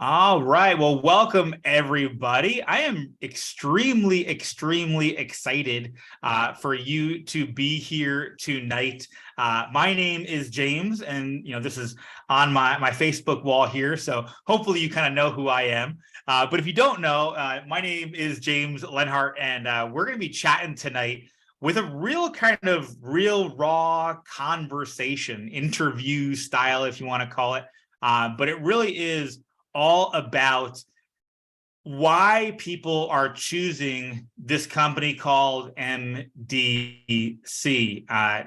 All right. Well, welcome everybody. I am extremely excited for you to be here tonight. My name is James, and this is on my Facebook wall here. So hopefully you kind of know who I am. But if you don't know, my name is James Lenhart, and we're going to be chatting tonight with a real raw conversation, interview style, if you want to call it. But it really is all about why people are choosing this company called MDC.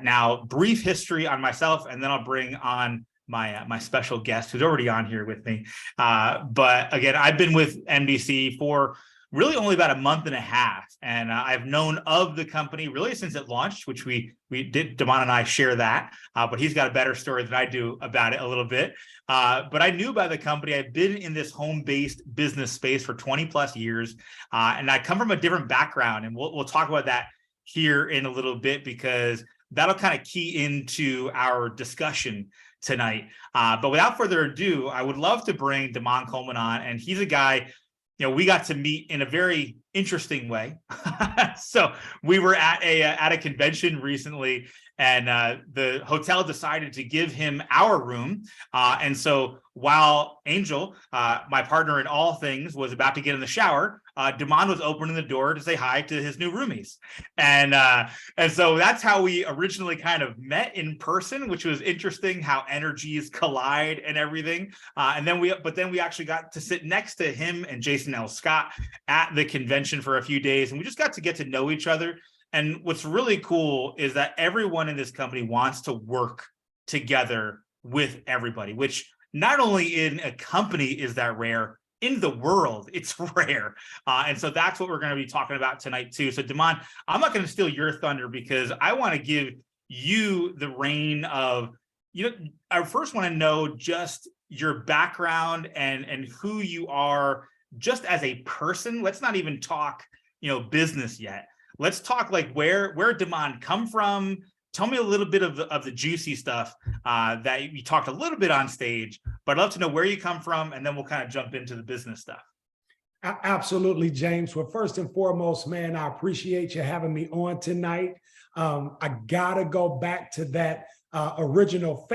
Now, brief history on myself, and then I'll bring on my special guest who's already on here with me. But again, I've been with MDC for really only about a month and a half, and I've known of the company really since it launched, which we did. Demond and I share that, but he's got a better story than I do about it a little bit. But I knew about the company. I've been in this home-based business space for 20 plus years, and I come from a different background, and we'll talk about that here in a little bit because that'll kind of key into our discussion tonight. But without further ado, I would love to bring Demond Coleman on, and he's a guy we got to meet in a very interesting way. So we were at a convention recently, and the hotel decided to give him our room. And so while Angel, my partner in all things, was about to get in the shower, Demond was opening the door to say hi to his new roomies. And so that's how we originally kind of met in person, which was interesting, how energies collide and everything. And then we actually got to sit next to him and Jason L. Scott at the convention for a few days, and we just got to know each other. And what's really cool is that everyone in this company wants to work together with everybody, which not only in a company is that rare, in the world, it's rare. And so that's what we're going to be talking about tonight too. So Demond, I'm not going to steal your thunder because I want to give you the reign of, I first want to know just your background and who you are just as a person. Let's not even talk, business yet. Let's talk like where Demond come from. Tell me a little bit of the juicy stuff that you talked a little bit on stage, but I'd love to know where you come from, and then we'll kind of jump into the business stuff. Absolutely, James. Well, first and foremost, man, I appreciate you having me on tonight. I gotta go back to that original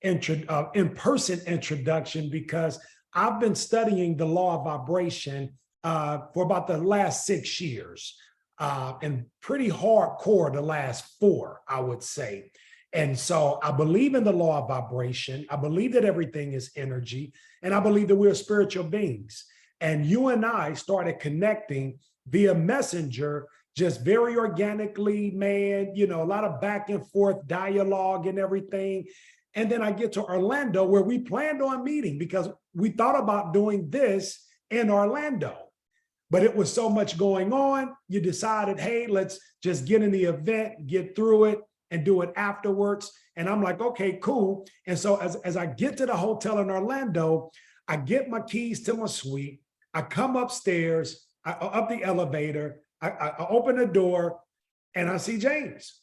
in-person introduction because I've been studying the law of vibration for about the last 6 years. And pretty hardcore the last 4, I would say. And so I believe in the law of vibration. I believe that everything is energy, and I believe that we're spiritual beings. And you and I started connecting via messenger, just very organically, man, a lot of back and forth dialogue and everything. And then I get to Orlando where we planned on meeting because we thought about doing this in Orlando. But it was so much going on, you decided, hey, let's just get in the event, get through it, and do it afterwards. And I'm like, okay, cool. And so as I get to the hotel in Orlando, I get my keys to my suite. I come upstairs, up the elevator, I open the door, and I see James.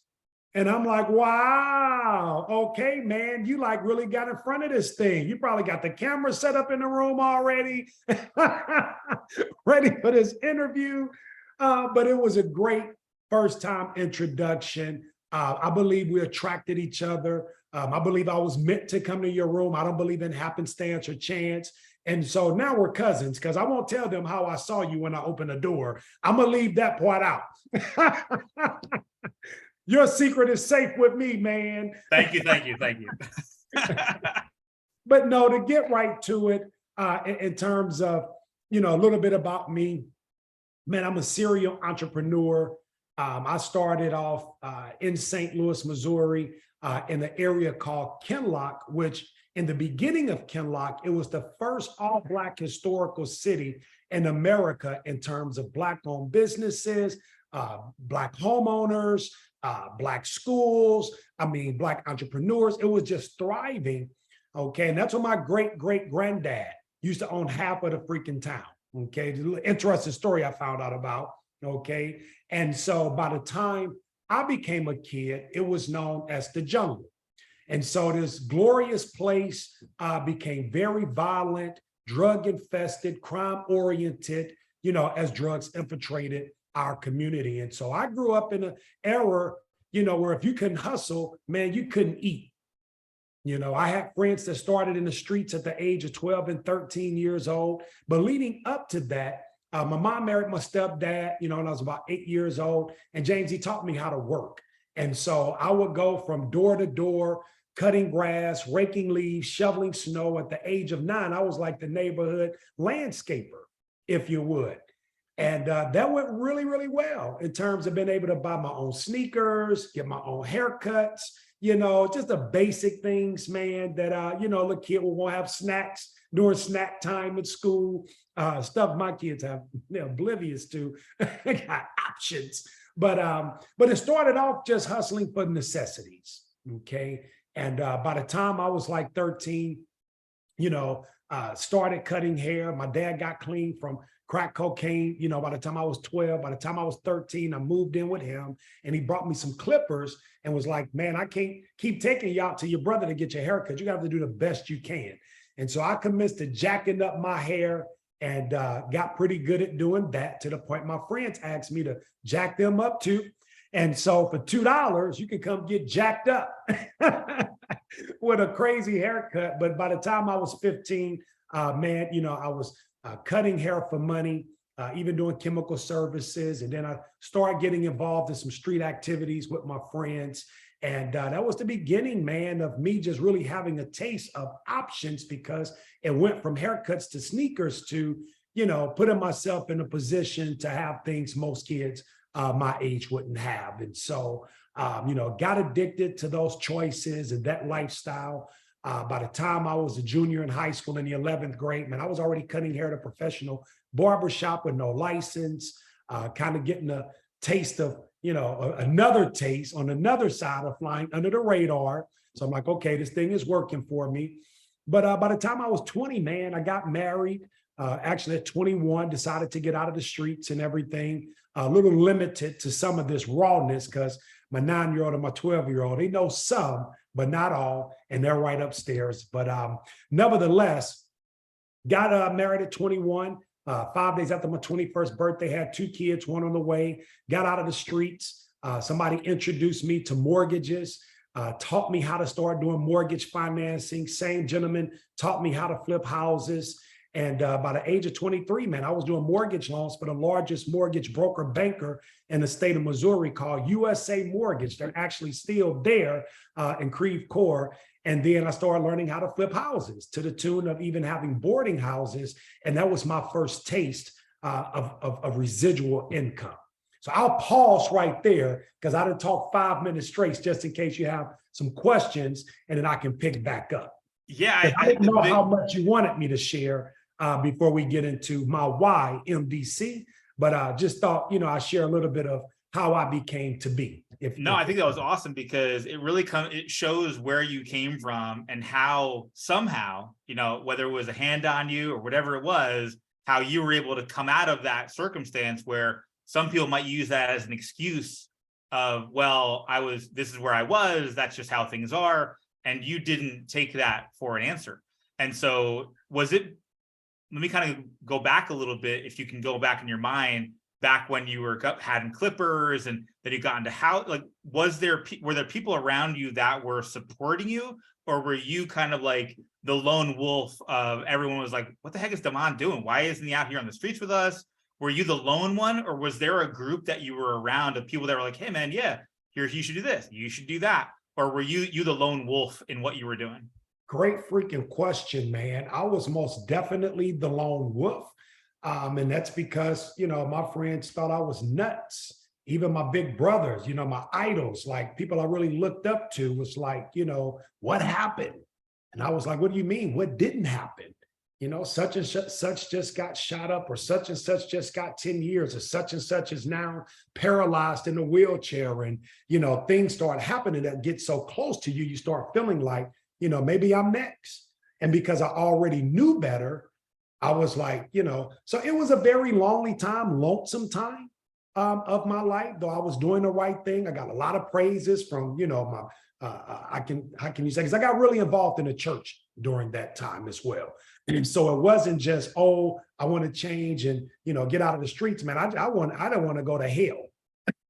And I'm like, wow, okay, man, you like really got in front of this thing. You probably got the camera set up in the room already, ready for this interview. But it was a great first time introduction. I believe we attracted each other. I believe I was meant to come to your room. I don't believe in happenstance or chance. And so now we're cousins because I won't tell them how I saw you when I opened the door. I'm going to leave that part out. Your secret is safe with me, man. Thank you. But no, to get right to it, in terms of, a little bit about me, man, I'm a serial entrepreneur. I started off in St. Louis, Missouri, in the area called Kinloch, which in the beginning of Kinloch, it was the first all-Black historical city in America in terms of Black-owned businesses, Black homeowners, Black schools, Black entrepreneurs. It was just thriving. Okay. And that's what my great-great-granddad used to own half of the freaking town. Okay. Interesting story I found out about. Okay. And so by the time I became a kid, it was known as the jungle. And so this glorious place became very violent, drug infested, crime oriented, you know, as drugs infiltrated our community. And so I grew up in an era, you know, where if you couldn't hustle, man, you couldn't eat. You know, I had friends that started in the streets at the age of 12 and 13 years old. But leading up to that, my mom married my stepdad, you know, when I was about 8 years old. And James, he taught me how to work. And so I would go from door to door, cutting grass, raking leaves, shoveling snow. At the age of 9, I was like the neighborhood landscaper, if you would. And that went really, really well in terms of being able to buy my own sneakers, get my own haircuts, you know, just the basic things, man, that, you know, the kid will want to have snacks during snack time at school, stuff my kids have, they're oblivious to, got options. But it started off just hustling for necessities, okay? And by the time I was like 13, you know, started cutting hair. My dad got clean from crack cocaine, you know, by the time I was 12. By the time I was 13, I moved in with him and he brought me some clippers and was like, man, I can't keep taking you out to your brother to get your haircut. You got to do the best you can. And so I commenced to jacking up my hair and got pretty good at doing that, to the point my friends asked me to jack them up too. And so for $2, you can come get jacked up with a crazy haircut. But by the time I was 15, man, you know, I was cutting hair for money, even doing chemical services. And then I started getting involved in some street activities with my friends. And that was the beginning, man, of me just really having a taste of options, because it went from haircuts to sneakers to, you know, putting myself in a position to have things most kids my age wouldn't have. And so, you know, got addicted to those choices and that lifestyle. By the time I was a junior in high school in the 11th grade, man, I was already cutting hair at a professional barbershop with no license, kind of getting a taste of, you know, another taste on another side of flying under the radar. So I'm like, okay, this thing is working for me. But by the time I was 20, man, I got married. Actually at 21, decided to get out of the streets and everything. A little limited to some of this rawness, because my 9-year-old and my 12-year-old, they know some, but not all, and they're right upstairs. But nevertheless, got married at 21. 5 days after my 21st birthday, had 2 kids, 1 on the way, got out of the streets. Somebody introduced me to mortgages, taught me how to start doing mortgage financing. Same gentleman taught me how to flip houses. And by the age of 23, man, I was doing mortgage loans for the largest mortgage broker banker in the state of Missouri, called USA Mortgage. They're actually still there in Creve Coeur. And then I started learning how to flip houses, to the tune of even having boarding houses. And that was my first taste of residual income. So I'll pause right there, because I done talked 5 minutes straight, just in case you have some questions, and then I can pick back up. Yeah, I didn't know how much you wanted me to share before we get into my why MDC, but I just thought, you know, I share a little bit of how I became to be. I think that was awesome, because it really it shows where you came from and how somehow, you know, whether it was a hand on you or whatever it was, how you were able to come out of that circumstance where some people might use that as an excuse of, well, this is where I was, that's just how things are. And you didn't take that for an answer. And so let me kind of go back a little bit, if you can go back in your mind, back when you were having clippers and that you got into how, like, were there people around you that were supporting you, or were you kind of like the lone wolf of everyone was like, what the heck is Demond doing? Why isn't he out here on the streets with us? Were you the lone one, or was there a group that you were around of people that were like, hey man, yeah, you should do this, you should do that? Or were you the lone wolf in what you were doing? Great freaking question, man. I was most definitely the lone wolf. And that's because, you know, my friends thought I was nuts. Even my big brothers, you know, my idols, like people I really looked up to, was like, you know, what happened? And I was like, what do you mean? What didn't happen? You know, such and such just got shot up, or such and such just got 10 years, or such and such is now paralyzed in a wheelchair. And, you know, things start happening that get so close to you, you start feeling like, you know, maybe I'm next. And because I already knew better, I was like, you know, so it was a very lonely time, lonesome time of my life, though I was doing the right thing. I got a lot of praises from, you know, how can you say, because I got really involved in the church during that time as well. And so it wasn't just, oh, I want to change and, get out of the streets, man. I don't want to go to hell.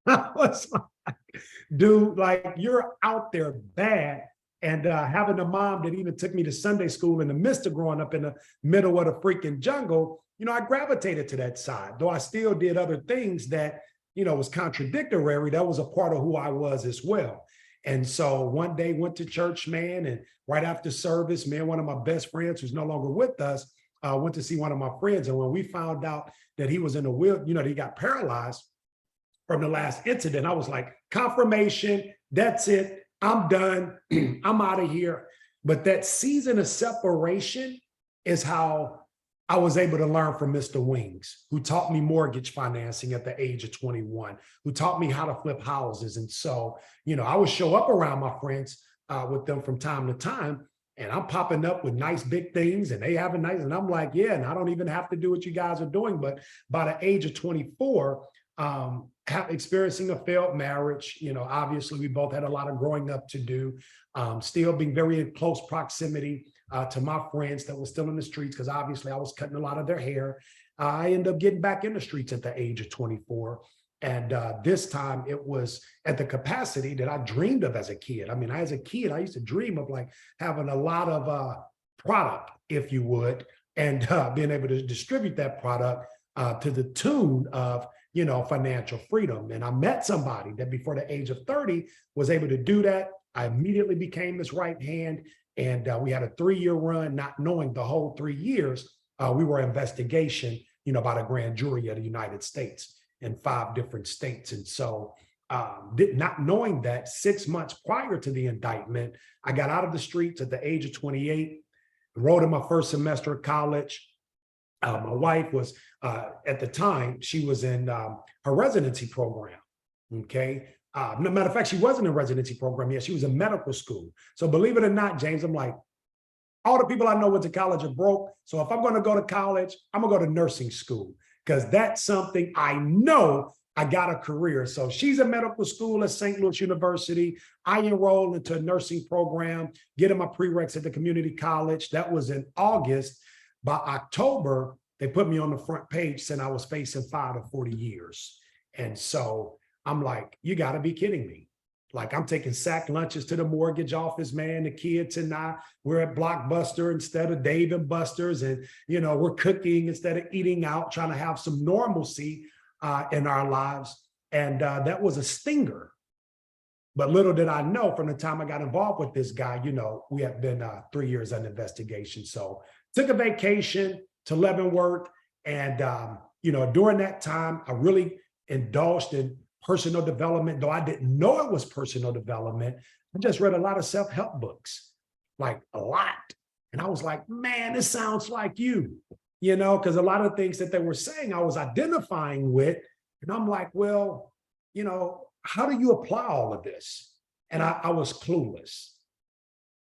I was like, dude, like you're out there bad. And having a mom that even took me to Sunday school in the midst of growing up in the middle of the freaking jungle, I gravitated to that side, though I still did other things that, was contradictory. That was a part of who I was as well. And so one day went to church, man, and right after service, man, one of my best friends who's no longer with us, went to see one of my friends. And when we found out that he was in the wheel, he got paralyzed from the last incident, I was like, confirmation, that's it. I'm done. I'm out of here. But that season of separation is how I was able to learn from Mr. Wings, who taught me mortgage financing at the age of 21, who taught me how to flip houses. And so, I would show up around my friends with them from time to time, and I'm popping up with nice big things and they have a nice, and I'm like, yeah, and I don't even have to do what you guys are doing. But by the age of 24, experiencing a failed marriage, obviously we both had a lot of growing up to do, still being very in close proximity to my friends that were still in the streets, because obviously I was cutting a lot of their hair. I ended up getting back in the streets at the age of 24. And this time it was at the capacity that I dreamed of as a kid. I mean, as a kid, I used to dream of like having a lot of product, if you would, and being able to distribute that product to the tune of, financial freedom. And I met somebody that before the age of 30 was able to do that. I immediately became his right hand. And we had a 3-year run, not knowing the whole 3 years, we were investigation, by the grand jury of the United States in 5 different states. And so not knowing that 6 months prior to the indictment, I got out of the streets at the age of 28, enrolled in my first semester of college. My wife was, at the time, she was in her residency program, okay? No matter of fact, she wasn't in a residency program yet. She was in medical school. So believe it or not, James, I'm like, all the people I know went to college are broke. So if I'm going to go to college, I'm going to go to nursing school, because that's something I know I got a career. So she's in medical school at St. Louis University. I enrolled into a nursing program, getting my prereqs at the community college. That was in August. By October, they put me on the front page saying I was facing 5 to 40 years. And so I'm like, you got to be kidding me. Like, I'm taking sack lunches to the mortgage office, man. The kids and I, we're at Blockbuster instead of Dave and Buster's. And, we're cooking instead of eating out, trying to have some normalcy in our lives. And that was a stinger. But little did I know, from the time I got involved with this guy, we had been 3 years on investigation. So took a vacation to Leavenworth. And, during that time, I really indulged in personal development, though I didn't know it was personal development. I just read a lot of self-help books, like a lot. And I was like, man, this sounds like you, because a lot of things that they were saying, I was identifying with. And I'm like, well, how do you apply all of this? And I was clueless.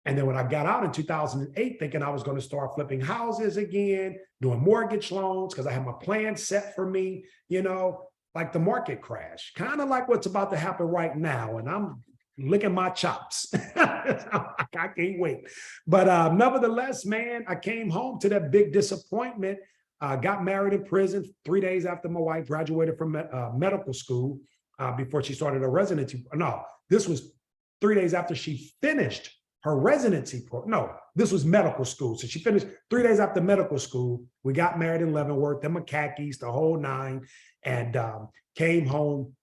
And then when I got out in 2008, thinking I was going to start flipping houses again, doing mortgage loans, because I had my plan set for me, like the market crash, kind of like what's about to happen right now. And I'm licking my chops. I can't wait. But nevertheless, man, I came home to that big disappointment, got married in prison 3 days after my wife graduated from medical school before she started her residency. No, this was 3 days after she finished her residency. This was medical school. So she finished 3 days after medical school. We got married in Leavenworth, then my khakis, the whole 9, and came home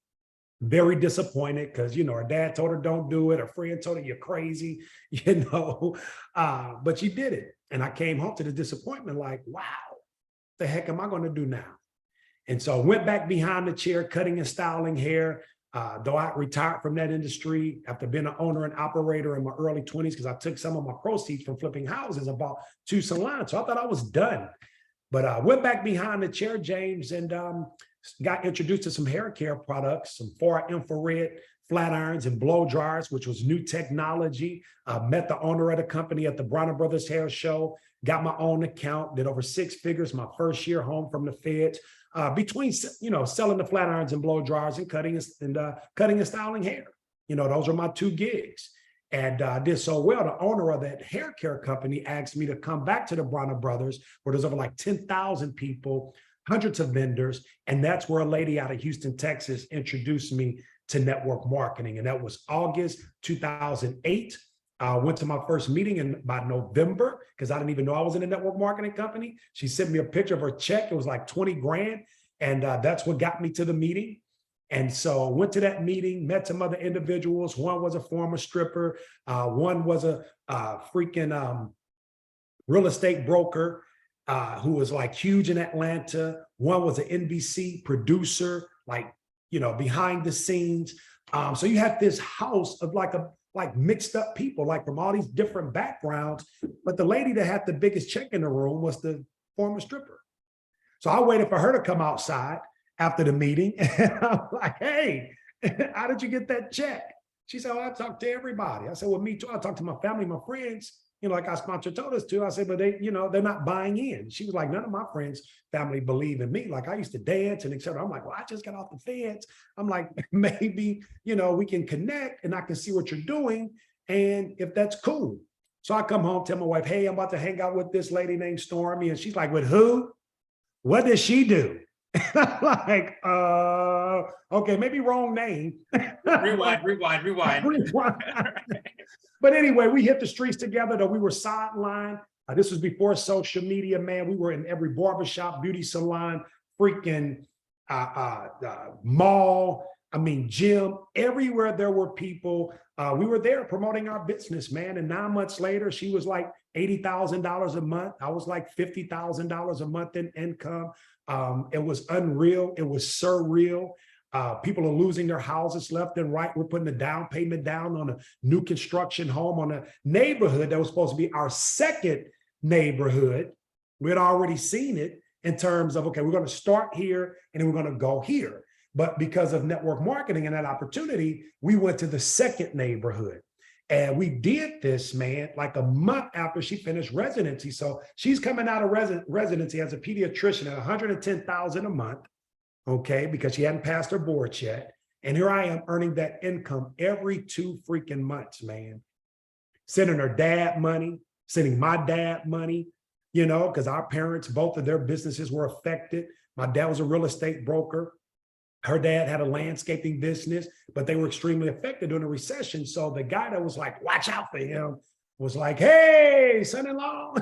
very disappointed because, her dad told her don't do it. Her friend told her you're crazy, but she did it. And I came home to the disappointment like, wow, the heck am I going to do now? And so I went back behind the chair, cutting and styling hair. Though I retired from that industry after being an owner and operator in my early 20s, because I took some of my proceeds from flipping houses and bought 2 salons. So I thought I was done. But I went back behind the chair, James, and got introduced to some hair care products, some far infrared flat irons and blow dryers, which was new technology. Met the owner of the company at the Bronner Brothers Hair Show, got my own account, did over 6 figures my first year home from the feds. Between, selling the flat irons and blow dryers and cutting and styling hair. Those are my 2 gigs. And I did so well, the owner of that hair care company asked me to come back to the Bronner Brothers, where there's over like 10,000 people, hundreds of vendors. And that's where a lady out of Houston, Texas introduced me to network marketing. And that was August 2008. I went to my first meeting by November, because I didn't even know I was in a network marketing company. She sent me a picture of her check. It was like 20 grand. And that's what got me to the meeting. And so went to that meeting, met some other individuals. One was a former stripper. One was a freaking real estate broker who was like huge in Atlanta. One was an NBC producer, like, you know, behind the scenes. So you had this house of like mixed up people, like from all these different backgrounds. But the lady that had the biggest check in the room was the former stripper. So I waited for her to come outside after the meeting. And I'm like, hey, how did you get that check? She said, oh, I talked to everybody. I said, well, me too. I talked to my family, my friends, you know, like our sponsor told us to. I said, but they, you know, they're not buying in. She was like, none of my friends, family believe in me. Like I used to dance and et cetera. I'm like, well, I just got off the fence. I'm like, maybe, you know, we can connect and I can see what you're doing. And if that's cool. So I come home, tell my wife, hey, I'm about to hang out with this lady named Stormy. And she's like, with who? What does she do? I'm like, okay, maybe wrong name. Rewind. But anyway, we hit the streets together, though we were sidelined. This was before social media, man. We were in every barbershop, beauty salon, freaking mall, I mean, gym, everywhere there were people. We were there promoting our business, man. And 9 months later, she was like $80,000 a month. I was like $50,000 a month in income. It was unreal. It was surreal. People are losing their houses left and right. We're putting a down payment down on a new construction home on a neighborhood that was supposed to be our second neighborhood. We had already seen it in terms of, okay, we're going to start here and then we're going to go here. But because of network marketing and that opportunity, we went to the second neighborhood. And we did this, man, like a month after she finished residency. So she's coming out of residency as a pediatrician at $110,000 a month, okay, because she hadn't passed her board yet. And here I am earning that income every 2 freaking months, man. Sending her dad money, sending my dad money, you know, because our parents, both of their businesses were affected. My dad was a real estate broker. Her dad had a landscaping business, but they were extremely affected during the recession. So the guy that was like, watch out for him was like, hey, son-in-law.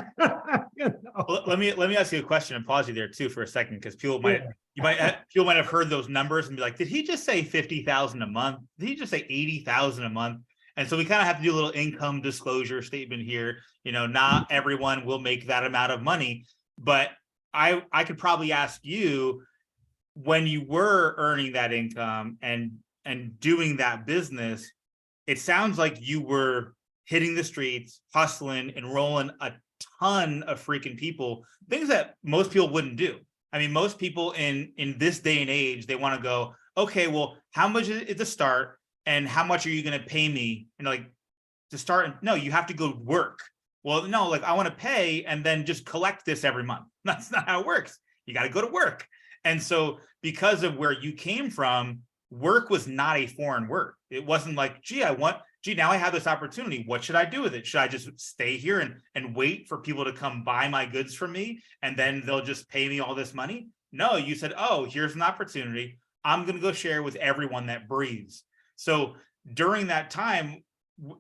You know? Well, let me ask you a question and pause you there too for a second, because people might have heard those numbers and be like, did he just say 50,000 a month? Did he just say 80,000 a month? And so we kind of have to do a little income disclosure statement here. You know, not everyone will make that amount of money, but I could probably ask you, when you were earning that income and doing that business, it sounds like you were hitting the streets, hustling, enrolling a ton of freaking people, things that most people wouldn't do. I mean, most people in this day and age, they want to go, okay, well, how much is it to start? And how much are you going to pay me? And like, to start, no, you have to go work. Well, no, like I want to pay and then just collect this every month. That's not how it works. You got to go to work. And so because of where you came from, work was not a foreign word. It wasn't like, gee, now I have this opportunity. What should I do with it? Should I just stay here and wait for people to come buy my goods from me and then they'll just pay me all this money? No, you said, oh, here's an opportunity. I'm going to go share with everyone that breathes. So during that time,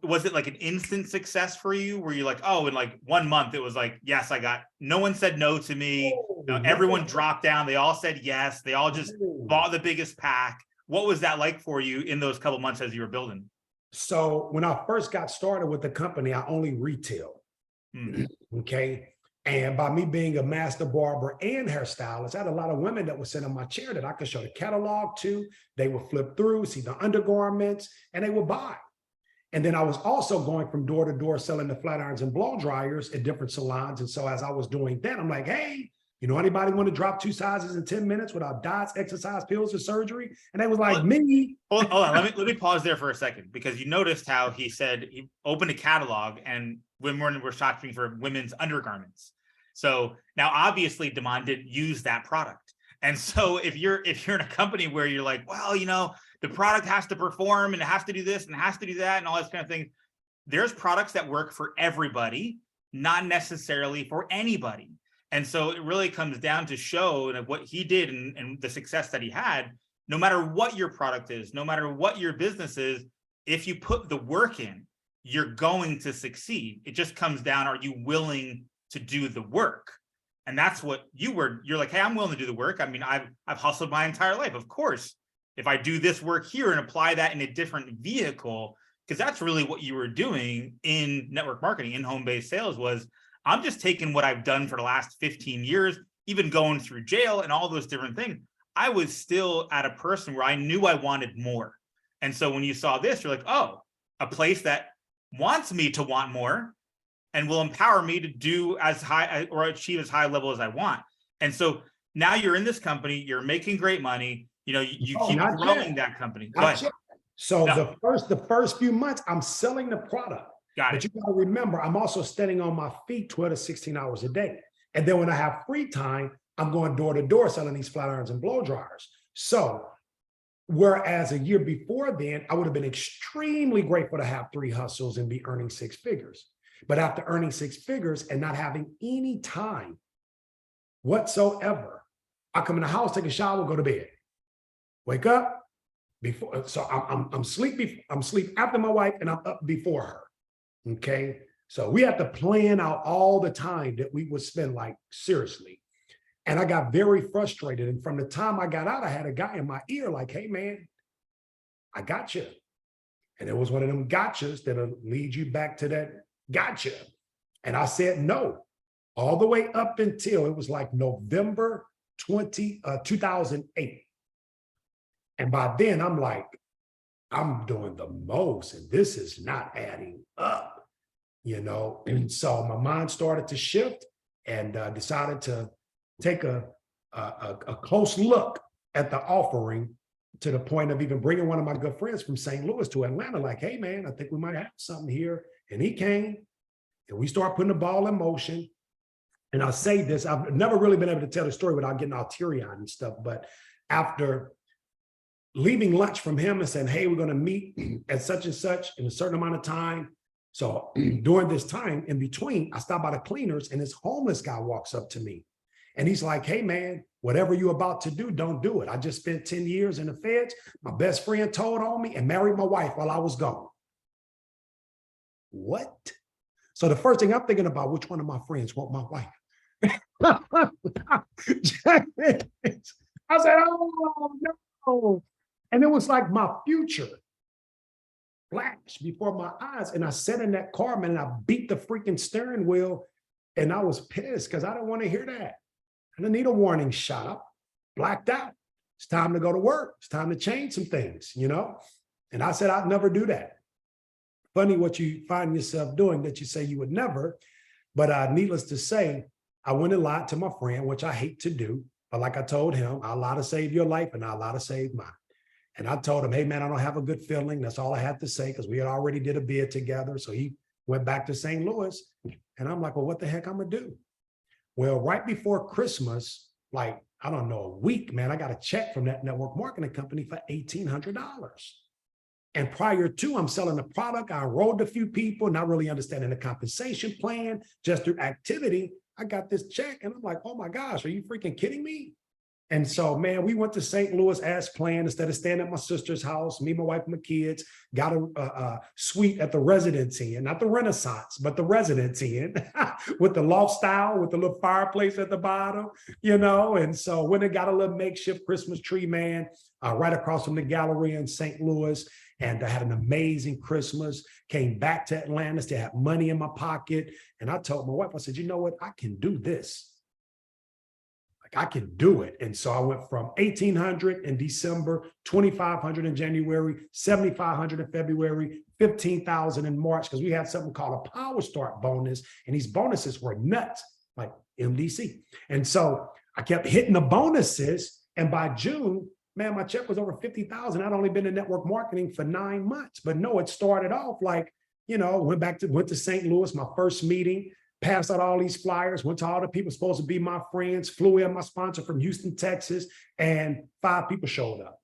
was it like an instant success for you? Were you like, oh, in like 1 month, it was like, yes, no one said no to me. Everyone dropped down. They all said yes. They all just bought the biggest pack. What was that like for you in those couple months as you were building? So when I first got started with the company, I only retail. Okay. And by me being a master barber and hairstylist, I had a lot of women that would sit on my chair that I could show the catalog to. They would flip through, see the undergarments, and they would buy. And then I was also going from door to door selling the flat irons and blow dryers at different salons. And so as I was doing that, I'm like, hey, you know, anybody want to drop 2 sizes in 10 minutes without diets, exercise, pills, or surgery? And they was like, me. Hold on, let me pause there for a second, because you noticed how he said he opened a catalog and women were shopping for women's undergarments. So now obviously Demond didn't use that product. And so if you're in a company where you're like, well, you know, the product has to perform and it has to do this and it has to do that and all this kind of thing, there's products that work for everybody, not necessarily for anybody. And so it really comes down to show what he did and the success that he had. No matter what your product is, no matter what your business is, if you put the work in, you're going to succeed. It just comes down, are you willing to do the work? And that's what you're like, hey, I'm willing to do the work. I mean, I've hustled my entire life. Of course, if I do this work here and apply that in a different vehicle, because that's really what you were doing in network marketing, in home-based sales, was I'm just taking what I've done for the last 15 years, even going through jail and all those different things. I was still at a person where I knew I wanted more. And so when you saw this, you're like, oh, a place that wants me to want more and will empower me to do as high or achieve as high level as I want. And so now you're in this company, you're making great money, you keep growing that company. So the first few months, I'm selling the product. But you got to remember, I'm also standing on my feet 12 to 16 hours a day. And then when I have free time, I'm going door to door selling these flat irons and blow dryers. So whereas a year before then, I would have been extremely grateful to have 3 hustles and be earning 6 figures. But after earning 6 figures and not having any time whatsoever, I come in the house, take a shower, go to bed, wake up before. So I'm asleep after my wife and I'm up before her. Okay. So we had to plan out all the time that we would spend, like, seriously. And I got very frustrated. And from the time I got out, I had a guy in my ear like, hey, man, I got you. And it was one of them gotchas that'll lead you back to that gotcha. And I said no, all the way up until it was like November 2008. And by then I'm like, I'm doing the most and this is not adding up, And so my mind started to shift and decided to take a close look at the offering, to the point of even bringing one of my good friends from St. Louis to Atlanta, like, hey, man, I think we might have something here. And he came and we started putting the ball in motion. And I'll say this, I've never really been able to tell the story without getting all teary-eyed and stuff. But after leaving lunch from him and saying, hey, we're going to meet at such and such in a certain amount of time. So during this time in between, I stopped by the cleaners and this homeless guy walks up to me. And he's like, hey, man, whatever you're about to do, don't do it. I just spent 10 years in the feds. My best friend told on me and married my wife while I was gone. What? So the first thing I'm thinking about, which one of my friends want my wife? I said, oh, no. And it was like my future flashed before my eyes. And I sat in that car, man, and I beat the freaking steering wheel. And I was pissed because I didn't want to hear that. I didn't need a warning shot. I blacked out. It's time to go to work. It's time to change some things, And I said, I'd never do that. Funny what you find yourself doing that you say you would never. But needless to say, I went and lied to my friend, which I hate to do. But like I told him, I lie to save your life and I lie to save mine. And I told him, hey, man, I don't have a good feeling. That's all I had to say, because we had already did a bid together. So he went back to St. Louis. And I'm like, well, what the heck I'm going to do? Well, right before Christmas, like, I don't know, a week, man, I got a check from that network marketing company for $1,800. And prior to, I'm selling the product. I enrolled a few people, not really understanding the compensation plan, just through activity. I got this check and I'm like, oh my gosh, are you freaking kidding me? And so, man, we went to St. Louis as planned. Instead of staying at my sister's house, me, my wife, and my kids got a suite at the Residence Inn, not the Renaissance, but the Residence Inn with the loft style, with the little fireplace at the bottom, And so when they got a little makeshift Christmas tree, man, right across from the gallery in St. Louis, and I had an amazing Christmas, came back to Atlanta, still had money in my pocket. And I told my wife, I said, you know what? I can do this. I can do it. And so I went from 1,800 in December, 2,500 in January, 7,500 in February, 15,000 in March, because we had something called a Power Start bonus. And these bonuses were nuts, like MDC. And so I kept hitting the bonuses. And by June, man, my check was over 50,000. I'd only been in network marketing for 9 months. But no, it started off like, went to St. Louis, my first meeting, passed out all these flyers, went to all the people supposed to be my friends, flew in my sponsor from Houston, Texas, and 5 people showed up.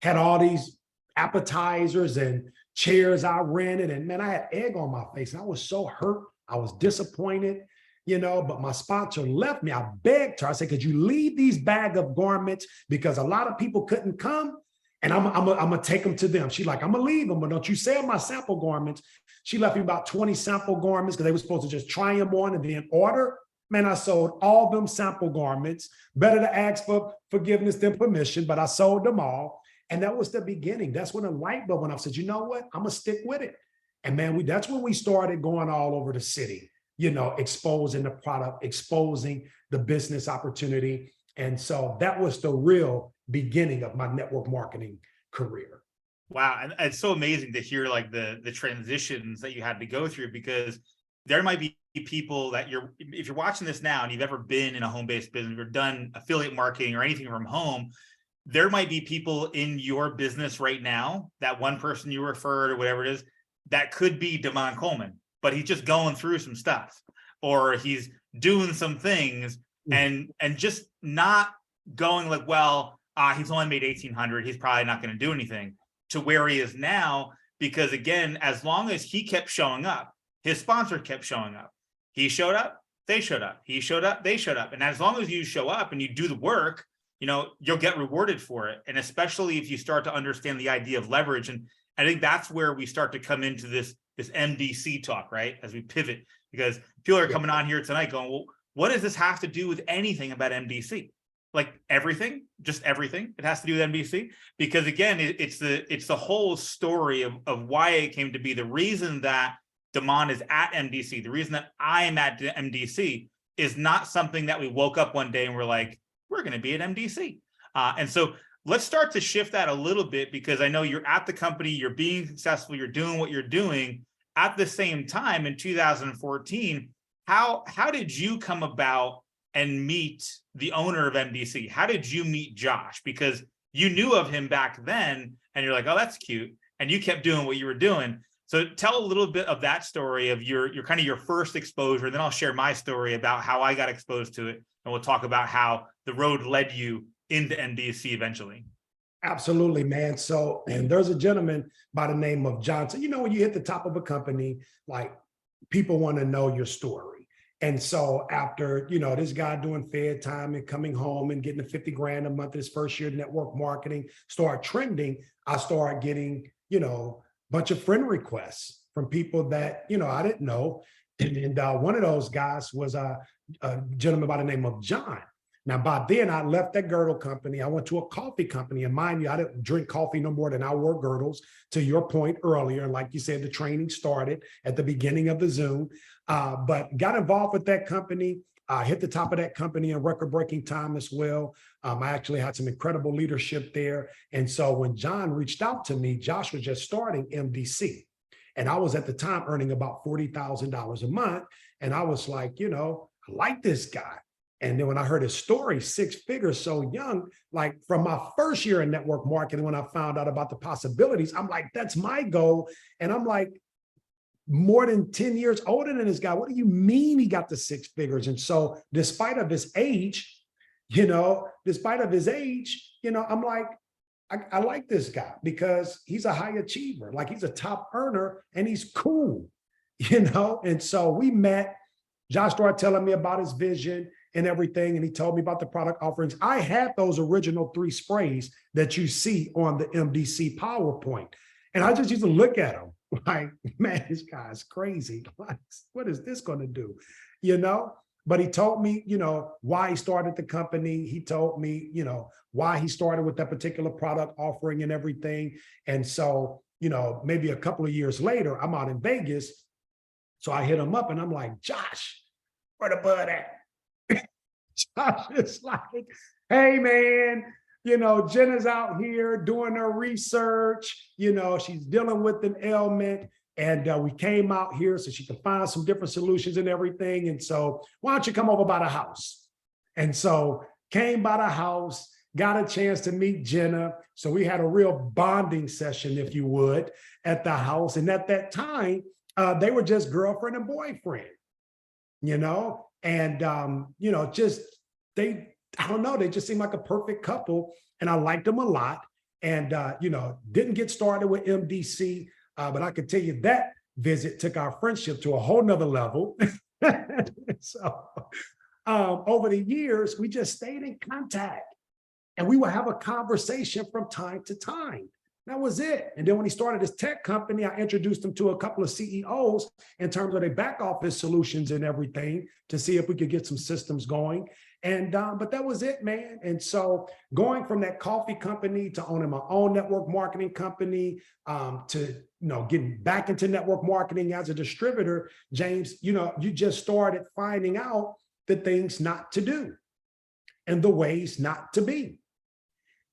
Had all these appetizers and chairs I rented. And man, I had egg on my face and I was so hurt. I was disappointed, but my sponsor left me. I begged her. I said, could you leave these bag of garments? Because a lot of people couldn't come and I'm gonna take them to them. She's like, I'm gonna leave them, but don't you sell my sample garments. She left me about 20 sample garments because they were supposed to just try them on and then order. Man, I sold all them sample garments. Better to ask for forgiveness than permission, but I sold them all. And that was the beginning. That's when the light bulb went off. I said, you know what? I'm gonna stick with it. And man, that's when we started going all over the city, exposing the product, exposing the business opportunity. And so that was the real beginning of my network marketing career. Wow. And it's so amazing to hear like the transitions that you had to go through, because there might be people that if you're watching this now and you've ever been in a home-based business or done affiliate marketing or anything from home, there might be people in your business right now, that one person you referred or whatever it is, that could be Demond Coleman, but he's just going through some stuff or he's doing some things and just not going like, well, he's only made 1,800. He's probably not going to do anything, to where he is now. Because again, as long as he kept showing up, his sponsor kept showing up. He showed up, they showed up. He showed up, they showed up. And as long as you show up and you do the work, you'll get rewarded for it. And especially if you start to understand the idea of leverage. And I think that's where we start to come into this MDC talk, right? As we pivot, because people are coming on here tonight going, well, what does this have to do with anything about MDC? Like everything, just everything. It has to do with MDC, because again, it's the whole story of why it came to be. The reason that Demond is at MDC, the reason that I'm at MDC is not something that we woke up one day and we're like, we're going to be at MDC. And so let's start to shift that a little bit, because I know you're at the company, you're being successful, you're doing what you're doing. At the same time, in 2014, how did you come about and meet the owner of MDC? How did you meet Josh? Because you knew of him back then and you're like, oh, that's cute. And you kept doing what you were doing. So tell a little bit of that story of your kind of your first exposure. Then I'll share my story about how I got exposed to it. And we'll talk about how the road led you into MDC eventually. Absolutely, man. So, and there's a gentleman by the name of Johnson. When you hit the top of a company, like people want to know your story. And so after, this guy doing Fed time and coming home and getting the 50 grand a month his first year network marketing start trending, I started getting, a bunch of friend requests from people that, I didn't know. And one of those guys was a gentleman by the name of John. Now, by then, I left that girdle company. I went to a coffee company. And mind you, I didn't drink coffee no more than I wore girdles, to your point earlier. And like you said, the training started at the beginning of the Zoom. But got involved with that company. Hit the top of that company in record-breaking time as well. I actually had some incredible leadership there. And so when John reached out to me, Josh was just starting MDC. And I was at the time earning about $40,000 a month. And I was like, I like this guy. And then when I heard his story, 6 figures so young, like from my first year in network marketing, when I found out about the possibilities, I'm like, that's my goal. And I'm like, more than 10 years older than this guy. What do you mean he got the 6 figures? And so despite of his age, I'm like, I like this guy because he's a high achiever. Like he's a top earner and he's cool, And so we met. Josh started telling me about his vision and everything. And he told me about the product offerings. I had those original 3 sprays that you see on the MDC PowerPoint. And I just used to look at them like, man, this guy's crazy. Like, what is this going to do? But he told me, why he started the company. He told me, why he started with that particular product offering and everything. And so, maybe a couple of years later, I'm out in Vegas. So I hit him up and I'm like, Josh, where the bud at? Josh is like, hey, man, Jenna's out here doing her research. She's dealing with an ailment. And we came out here so she could find some different solutions and everything. And so why don't you come over by the house? And so came by the house, got a chance to meet Jenna. So we had a real bonding session, if you would, at the house. And at that time, they were just girlfriend and boyfriend, and, they just seemed like a perfect couple. And I liked them a lot. And, didn't get started with MDC But I can tell you that visit took our friendship to a whole nother level. So over the years, we just stayed in contact and we would have a conversation from time to time. That was it. And then when he started his tech company, I introduced him to a couple of CEOs in terms of their back office solutions and everything to see if we could get some systems going. And but that was it, man. And so going from that coffee company to owning my own network marketing company, to getting back into network marketing as a distributor, James, you just started finding out the things not to do and the ways not to be.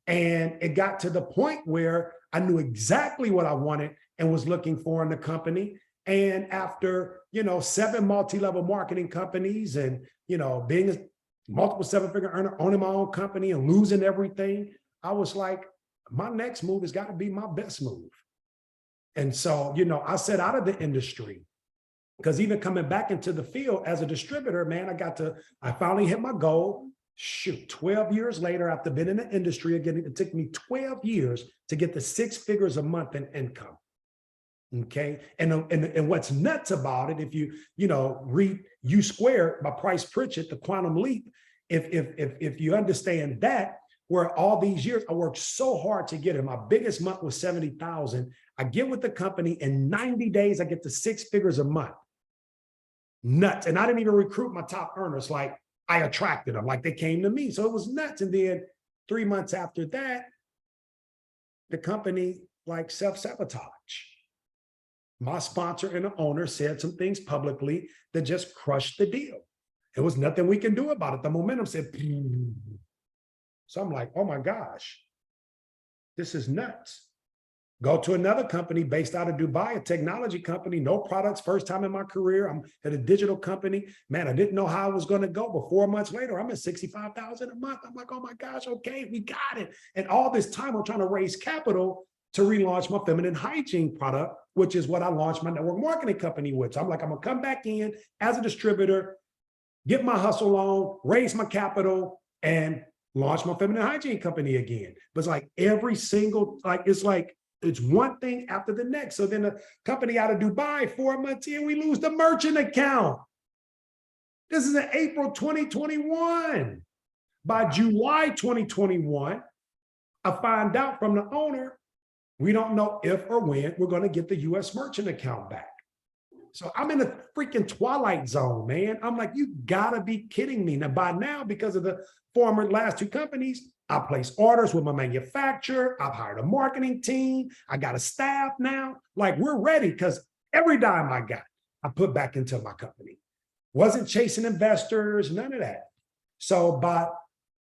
And it got to the point where I knew exactly what I wanted and was looking for in the company. And after, 7 multi-level marketing companies and, being a multiple 7-figure earner, owning my own company and losing everything, I was like, my next move has got to be my best move. And so, I set out of the industry because even coming back into the field as a distributor, man, I finally hit my goal. Shoot, 12 years later, after being in the industry again, it took me 12 years to get to 6 figures a month in income. Okay. And what's nuts about it, if you, read U Squared by Price Pritchett, The Quantum Leap, if you understand that, where all these years I worked so hard to get it, my biggest month was 70,000. I get with the company in 90 days, I get to 6 figures a month. Nuts. And I didn't even recruit my top earners. Like, I attracted them, like they came to me. So it was nuts. And then 3 months after that, the company self-sabotage. My sponsor and the owner said some things publicly that just crushed the deal. There was nothing we can do about it. The momentum said, Phew. So I'm like, oh my gosh, this is nuts. Go to another company based out of Dubai, a technology company, no products, first time in my career. I'm at a digital company. Man, I didn't know how I was going to go, but 4 months later, I'm at 65,000 a month. I'm like, oh my gosh, okay, we got it. And all this time, I'm trying to raise capital to relaunch my feminine hygiene product, which is what I launched my network marketing company with. So I'm like, I'm going to come back in as a distributor, get my hustle on, raise my capital, and launch my feminine hygiene company again. But it's like every single, it's one thing after the next. So then a company out of Dubai, 4 months in, we lose the merchant account. This is in April 2021. By July 2021, I find out from the owner, we don't know if or when we're going to get the US merchant account back. So I'm in a freaking twilight zone, man. I'm like, you gotta be kidding me. Now, by now, because of the former last 2 companies, I place orders with my manufacturer. I've hired a marketing team. I got a staff now. Like, we're ready because every dime I got, I put back into my company. Wasn't chasing investors, none of that. So by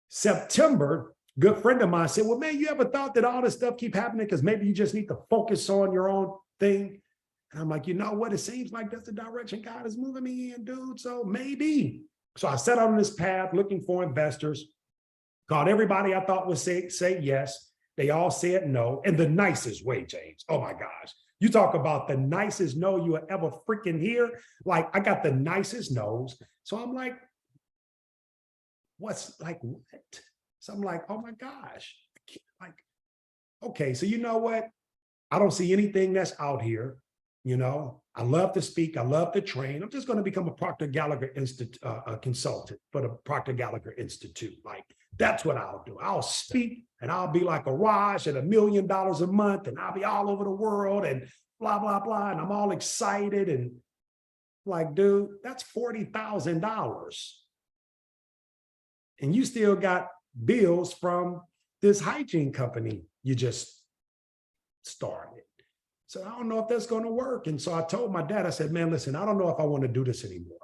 September, good friend of mine said, well, man, you ever thought that all this stuff keep happening because maybe you just need to focus on your own thing? And I'm like, you know what? It seems like that's the direction God is moving me in, dude. So maybe. So I set out on this path looking for investors, called everybody I thought would say yes. They all said no, in the nicest way, James. Oh my gosh. You talk about the nicest no you will ever freaking hear. Like, I got the nicest no's. So I'm like, what? So I'm like, oh my gosh. Okay, so you know what? I don't see anything that's out here. I love to speak. I love to train. I'm just going to become a Proctor Gallagher consultant for the Proctor Gallagher Institute. Like, that's what I'll do. I'll speak and I'll be like a Raj at $1 million a month and I'll be all over the world and blah, blah, blah. And I'm all excited and like, dude, that's $40,000. And you still got bills from this hygiene company you just started. So I don't know if that's going to work. And so I told my dad, I said, man, listen, I don't know if I want to do this anymore.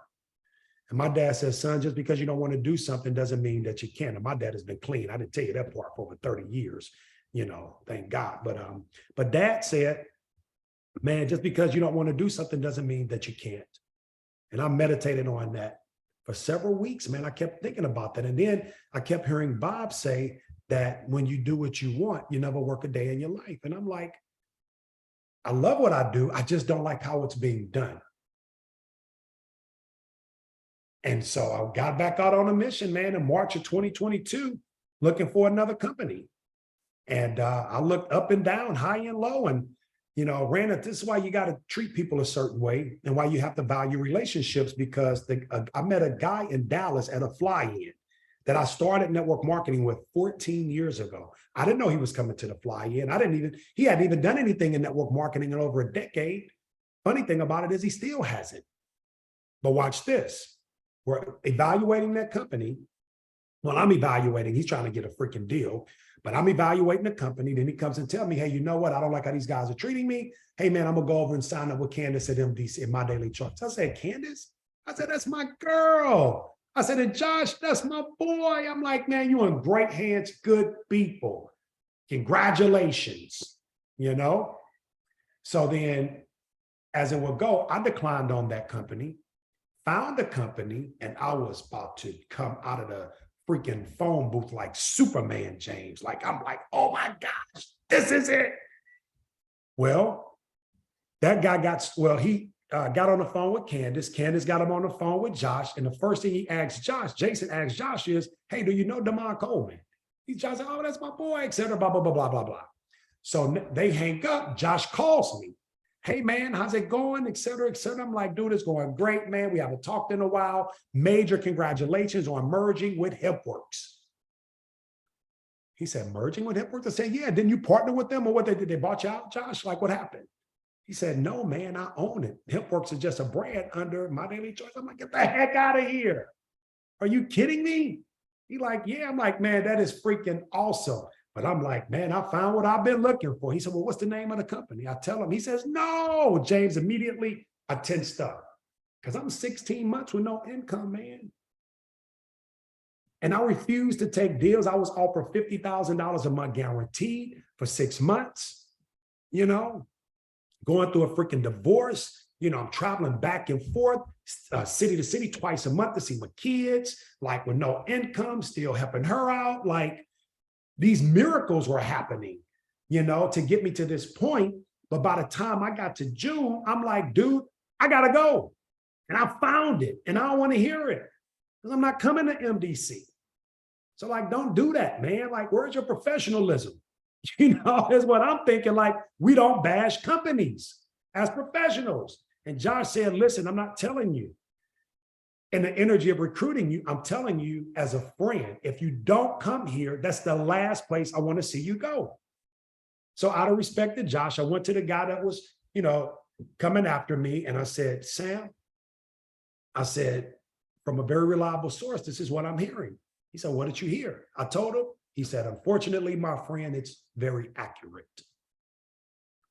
And my dad said, son, just because you don't want to do something doesn't mean that you can't. And my dad has been clean. I didn't tell you that part for over 30 years, thank God. But dad said, man, just because you don't want to do something doesn't mean that you can't. And I meditated on that for several weeks, man. I kept thinking about that. And then I kept hearing Bob say that when you do what you want, you never work a day in your life. And I'm like, I love what I do. I just don't like how it's being done. And so I got back out on a mission, man, in March of 2022, looking for another company. And I looked up and down, high and low. And, This is why you got to treat people a certain way and why you have to value relationships, because I met a guy in Dallas at a fly-in that I started network marketing with 14 years ago. I didn't know he was coming to the fly-in. He hadn't even done anything in network marketing in over a decade. Funny thing about it is he still hasn't. But watch this. We're evaluating that company. Well, I'm evaluating. He's trying to get a freaking deal, but I'm evaluating the company. Then he comes and tells me, hey, you know what? I don't like how these guys are treating me. Hey, man, I'm going to go over and sign up with Candace at MDC in my daily charts. I said, Candace? I said, that's my girl. I said, and Josh, that's my boy. I'm like, man, you're in great hands, good people. Congratulations, So then, as it would go, I declined on that company, found the company, and I was about to come out of the freaking phone booth like Superman, James. I'm like, oh my gosh, this is it. Well, that guy he got on the phone with Candace. Candace got him on the phone with Josh. And the first thing Jason asked Josh is, hey, do you know Demond Coleman? Josh said, oh, that's my boy, et cetera, blah, blah, blah, blah, blah, blah. So they hang up. Josh calls me. Hey, man, how's it going? Et cetera, et cetera. I'm like, dude, it's going great, man. We haven't talked in a while. Major congratulations on merging with HempWorks. He said, merging with HempWorks? I said, yeah. Didn't you partner with them or what? They bought you out, Josh? Like, what happened? He said, no, man, I own it. HempWorks is just a brand under my daily choice. I'm like, get the heck out of here. Are you kidding me? He like, yeah. I'm like, man, that is freaking awesome. But I'm like, man, I found what I've been looking for. He said, well, what's the name of the company? I tell him. He says, no, James. Immediately, I tensed up because I'm 16 months with no income, man. And I refused to take deals. I was offered $50,000 a month guaranteed for 6 months, going through a freaking divorce. I'm traveling back and forth, city to city twice a month to see my kids, like with no income, still helping her out. Like these miracles were happening, to get me to this point. But by the time I got to June, I'm like, dude, I got to go. And I found it and I don't want to hear it because I'm not coming to MDC. So like, don't do that, man. Like, where's your professionalism? Is what I'm thinking. Like, we don't bash companies as professionals. And Josh said, listen, I'm not telling you in the energy of recruiting you, I'm telling you as a friend, if you don't come here, that's the last place I want to see you go. So out of respect to Josh, I went to the guy that was, coming after me. And I said, Sam, I said, from a very reliable source, this is what I'm hearing. He said, what did you hear? I told him. He said, unfortunately, my friend, it's very accurate.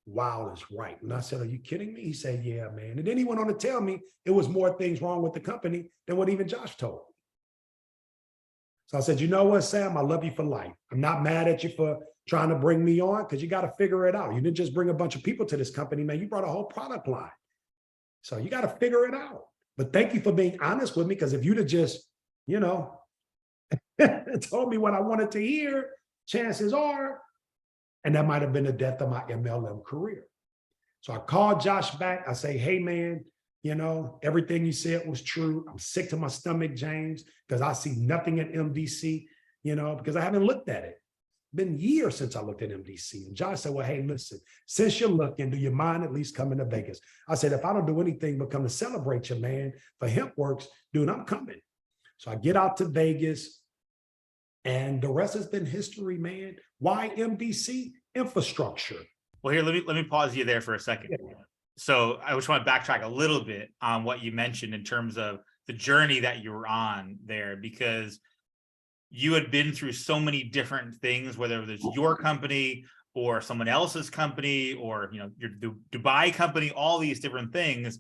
Wow is right. And I said, are you kidding me? He said, yeah, man. And then he went on to tell me it was more things wrong with the company than what even Josh told me. So I said, you know what, Sam, I love you for life. I'm not mad at you for trying to bring me on because you got to figure it out. You didn't just bring a bunch of people to this company, man. You brought a whole product line. So you got to figure it out. But thank you for being honest with me, because if you'd have just, told me what I wanted to hear, chances are, and that might have been the death of my MLM career. So I called Josh back. I say, hey, man, everything you said was true. I'm sick to my stomach, James, because I see nothing at MDC, because I haven't looked at it. Been years since I looked at MDC. And Josh said, well, hey, listen, since you're looking, do you mind at least coming to Vegas? I said, if I don't do anything but come to celebrate you, man, for HempWorks, dude, I'm coming. So I get out to Vegas. And the rest has been history, man. Why MDC? Infrastructure. Well, here, let me pause you there for a second. Yeah. So I just want to backtrack a little bit on what you mentioned in terms of the journey that you were on there, because you had been through so many different things, whether it was your company or someone else's company or, your Dubai company, all these different things.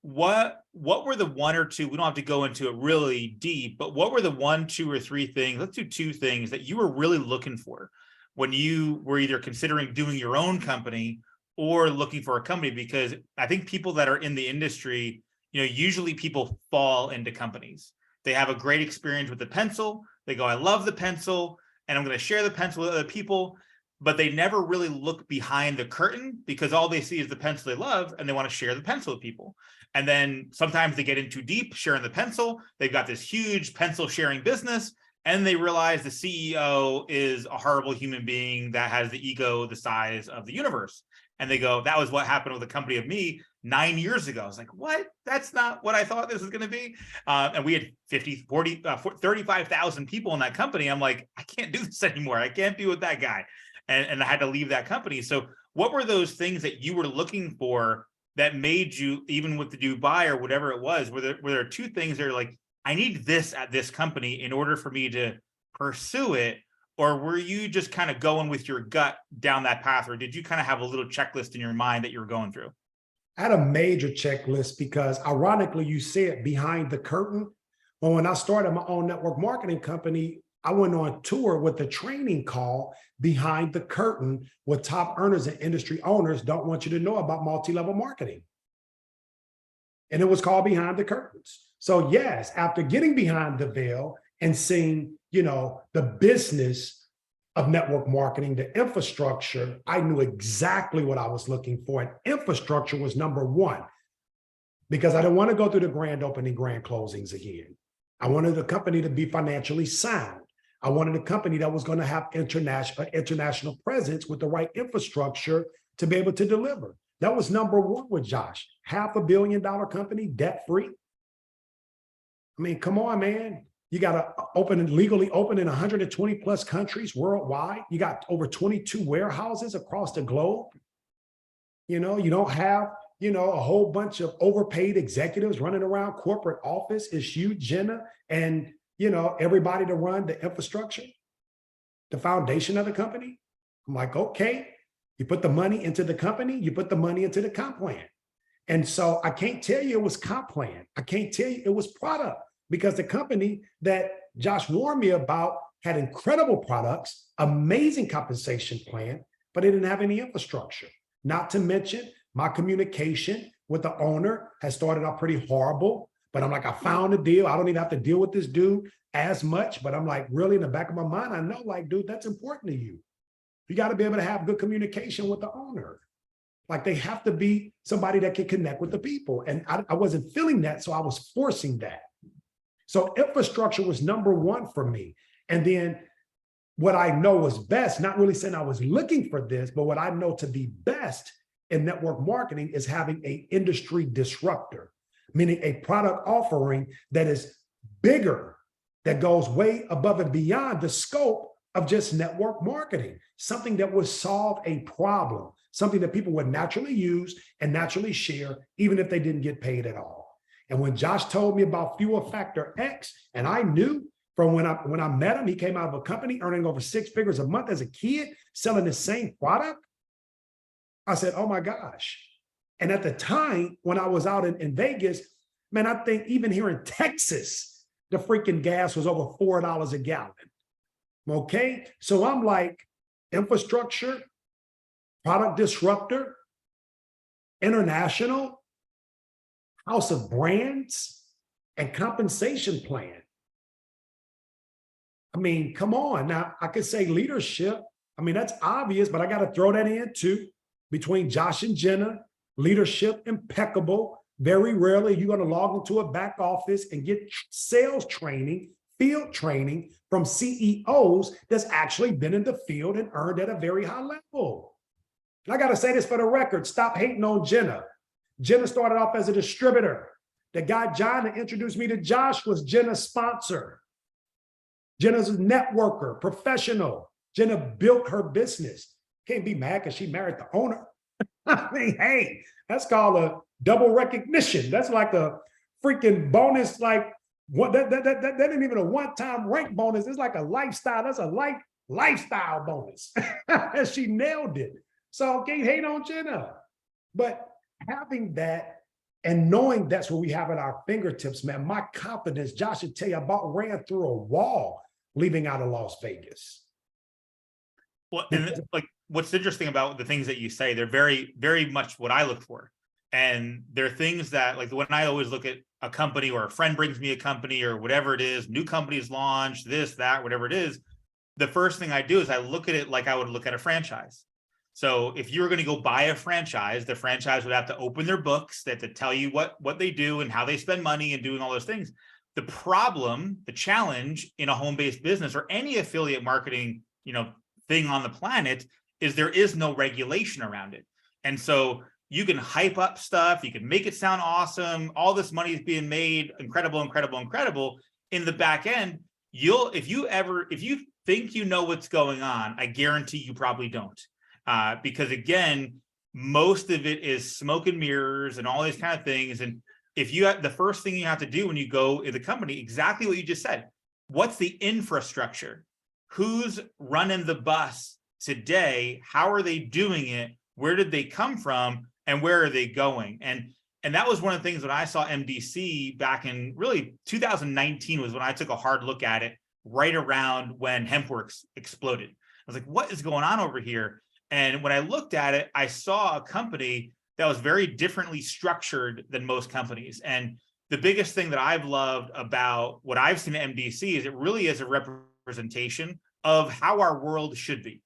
What were the one or two, we don't have to go into it really deep, but what were the 1, 2, or 3 things, let's do 2 things that you were really looking for when you were either considering doing your own company or looking for a company? Because I think people that are in the industry, usually people fall into companies. They have a great experience with the pencil. They go, I love the pencil and I'm going to share the pencil with other people, but they never really look behind the curtain because all they see is the pencil they love and they want to share the pencil with people. And then sometimes they get in too deep sharing the pencil. They've got this huge pencil sharing business and they realize the CEO is a horrible human being that has the ego the size of the universe. And they go, that was what happened with a company of me 9 years ago. I was like, what? That's not what I thought this was going to be. And we had 35,000 people in that company. I'm like, I can't do this anymore. I can't be with that guy. And I had to leave that company. So what were those things that you were looking for that made you, even with the Dubai or whatever it was, were there two things that are like, I need this at this company in order for me to pursue it? Or were you just kind of going with your gut down that path? Or did you kind of have a little checklist in your mind that you were going through? I had a major checklist because ironically, you said behind the curtain. Well, when I started my own network marketing company, I went on tour with the training call behind the curtain what top earners and industry owners don't want you to know about multi-level marketing. And it was called Behind the Curtains. So yes, after getting behind the veil and seeing, the business of network marketing, the infrastructure, I knew exactly what I was looking for. And infrastructure was number one, because I didn't want to go through the grand opening, grand closings again. I wanted the company to be financially sound. I wanted a company that was going to have international presence with the right infrastructure to be able to deliver. That was number one with Josh. $500 million company, debt-free. I mean, come on, man. You got to legally open in 120 plus countries worldwide. You got over 22 warehouses across the globe. You don't have, a whole bunch of overpaid executives running around corporate office. It's you, Jenna, and, everybody to run the infrastructure, the foundation of the company. I'm like, okay, you put the money into the company, you put the money into the comp plan. And so I can't tell you it was comp plan. I can't tell you it was product, because the company that Josh warned me about had incredible products, amazing compensation plan, but it didn't have any infrastructure. Not to mention my communication with the owner has started out pretty horrible, but I'm like, I found a deal. I don't even have to deal with this dude as much, but I'm like, really in the back of my mind, I know, like, dude, that's important to you. You got to be able to have good communication with the owner. Like, they have to be somebody that can connect with the people. And I wasn't feeling that, so I was forcing that. So infrastructure was number one for me. And then what I know was best, not really saying I was looking for this, but what I know to be best in network marketing is having an industry disruptor, meaning a product offering that is bigger, that goes way above and beyond the scope of just network marketing, something that would solve a problem, something that people would naturally use and naturally share, even if they didn't get paid at all. And when Josh told me about Fuel Factor X, and I knew from when I met him, he came out of a company earning over 6 figures a month as a kid, selling the same product. I said, oh my gosh. And at the time, when I was out in Vegas, man, I think even here in Texas, the freaking gas was over $4 a gallon. Okay. So I'm like, infrastructure, product disruptor, international, house of brands, and compensation plan. I mean, come on. Now, I could say leadership. I mean, that's obvious, but I got to throw that in too. Between Josh and Jenna, leadership impeccable. Very rarely you're going to log into a back office and get sales training, field training from CEOs that's actually been in the field and earned at a very high level. And I got to say this for the record. Stop hating on Jenna. Jenna started off as a distributor. The guy, John, that introduced me to Josh was Jenna's sponsor. Jenna's a networker, professional. Jenna built her business. Can't be mad because she married the owner. I mean, hey, that's called a double recognition. That's like a freaking bonus. Like what? That ain't even a one-time rank bonus. It's like a lifestyle. That's a lifestyle bonus. And she nailed it. So can't hate on Jenna. But having that and knowing that's what we have at our fingertips, man, my confidence, Josh should tell you, about ran through a wall leaving out of Las Vegas. Well, and like what's interesting about the things that you say, they're very, very much what I look for. And they're things that, like, when I always look at a company or a friend brings me a company or whatever it is, new companies launch, this, that, whatever it is, the first thing I do is I look at it like I would look at a franchise. So if you were going to go buy a franchise, the franchise would have to open their books, they have to tell you what they do and how they spend money and doing all those things. The problem, the challenge in a home-based business or any affiliate marketing, thing on the planet is there is no regulation around it. And so you can hype up stuff, you can make it sound awesome, all this money is being made, incredible, incredible, incredible. In the back end, if you think you know what's going on, I guarantee you probably don't. Because again, most of it is smoke and mirrors and all these kind of things. And if you have, the first thing you have to do when you go in the company, exactly what you just said, what's the infrastructure? Who's running the bus today? How are they doing it? Where did they come from? And where are they going? And that was one of the things when I saw MDC back in really 2019 was when I took a hard look at it, right around when HempWorks exploded. I was like, what is going on over here? And when I looked at it, I saw a company that was very differently structured than most companies. And the biggest thing that I've loved about what I've seen at MDC is it really is a representation of how our world should be.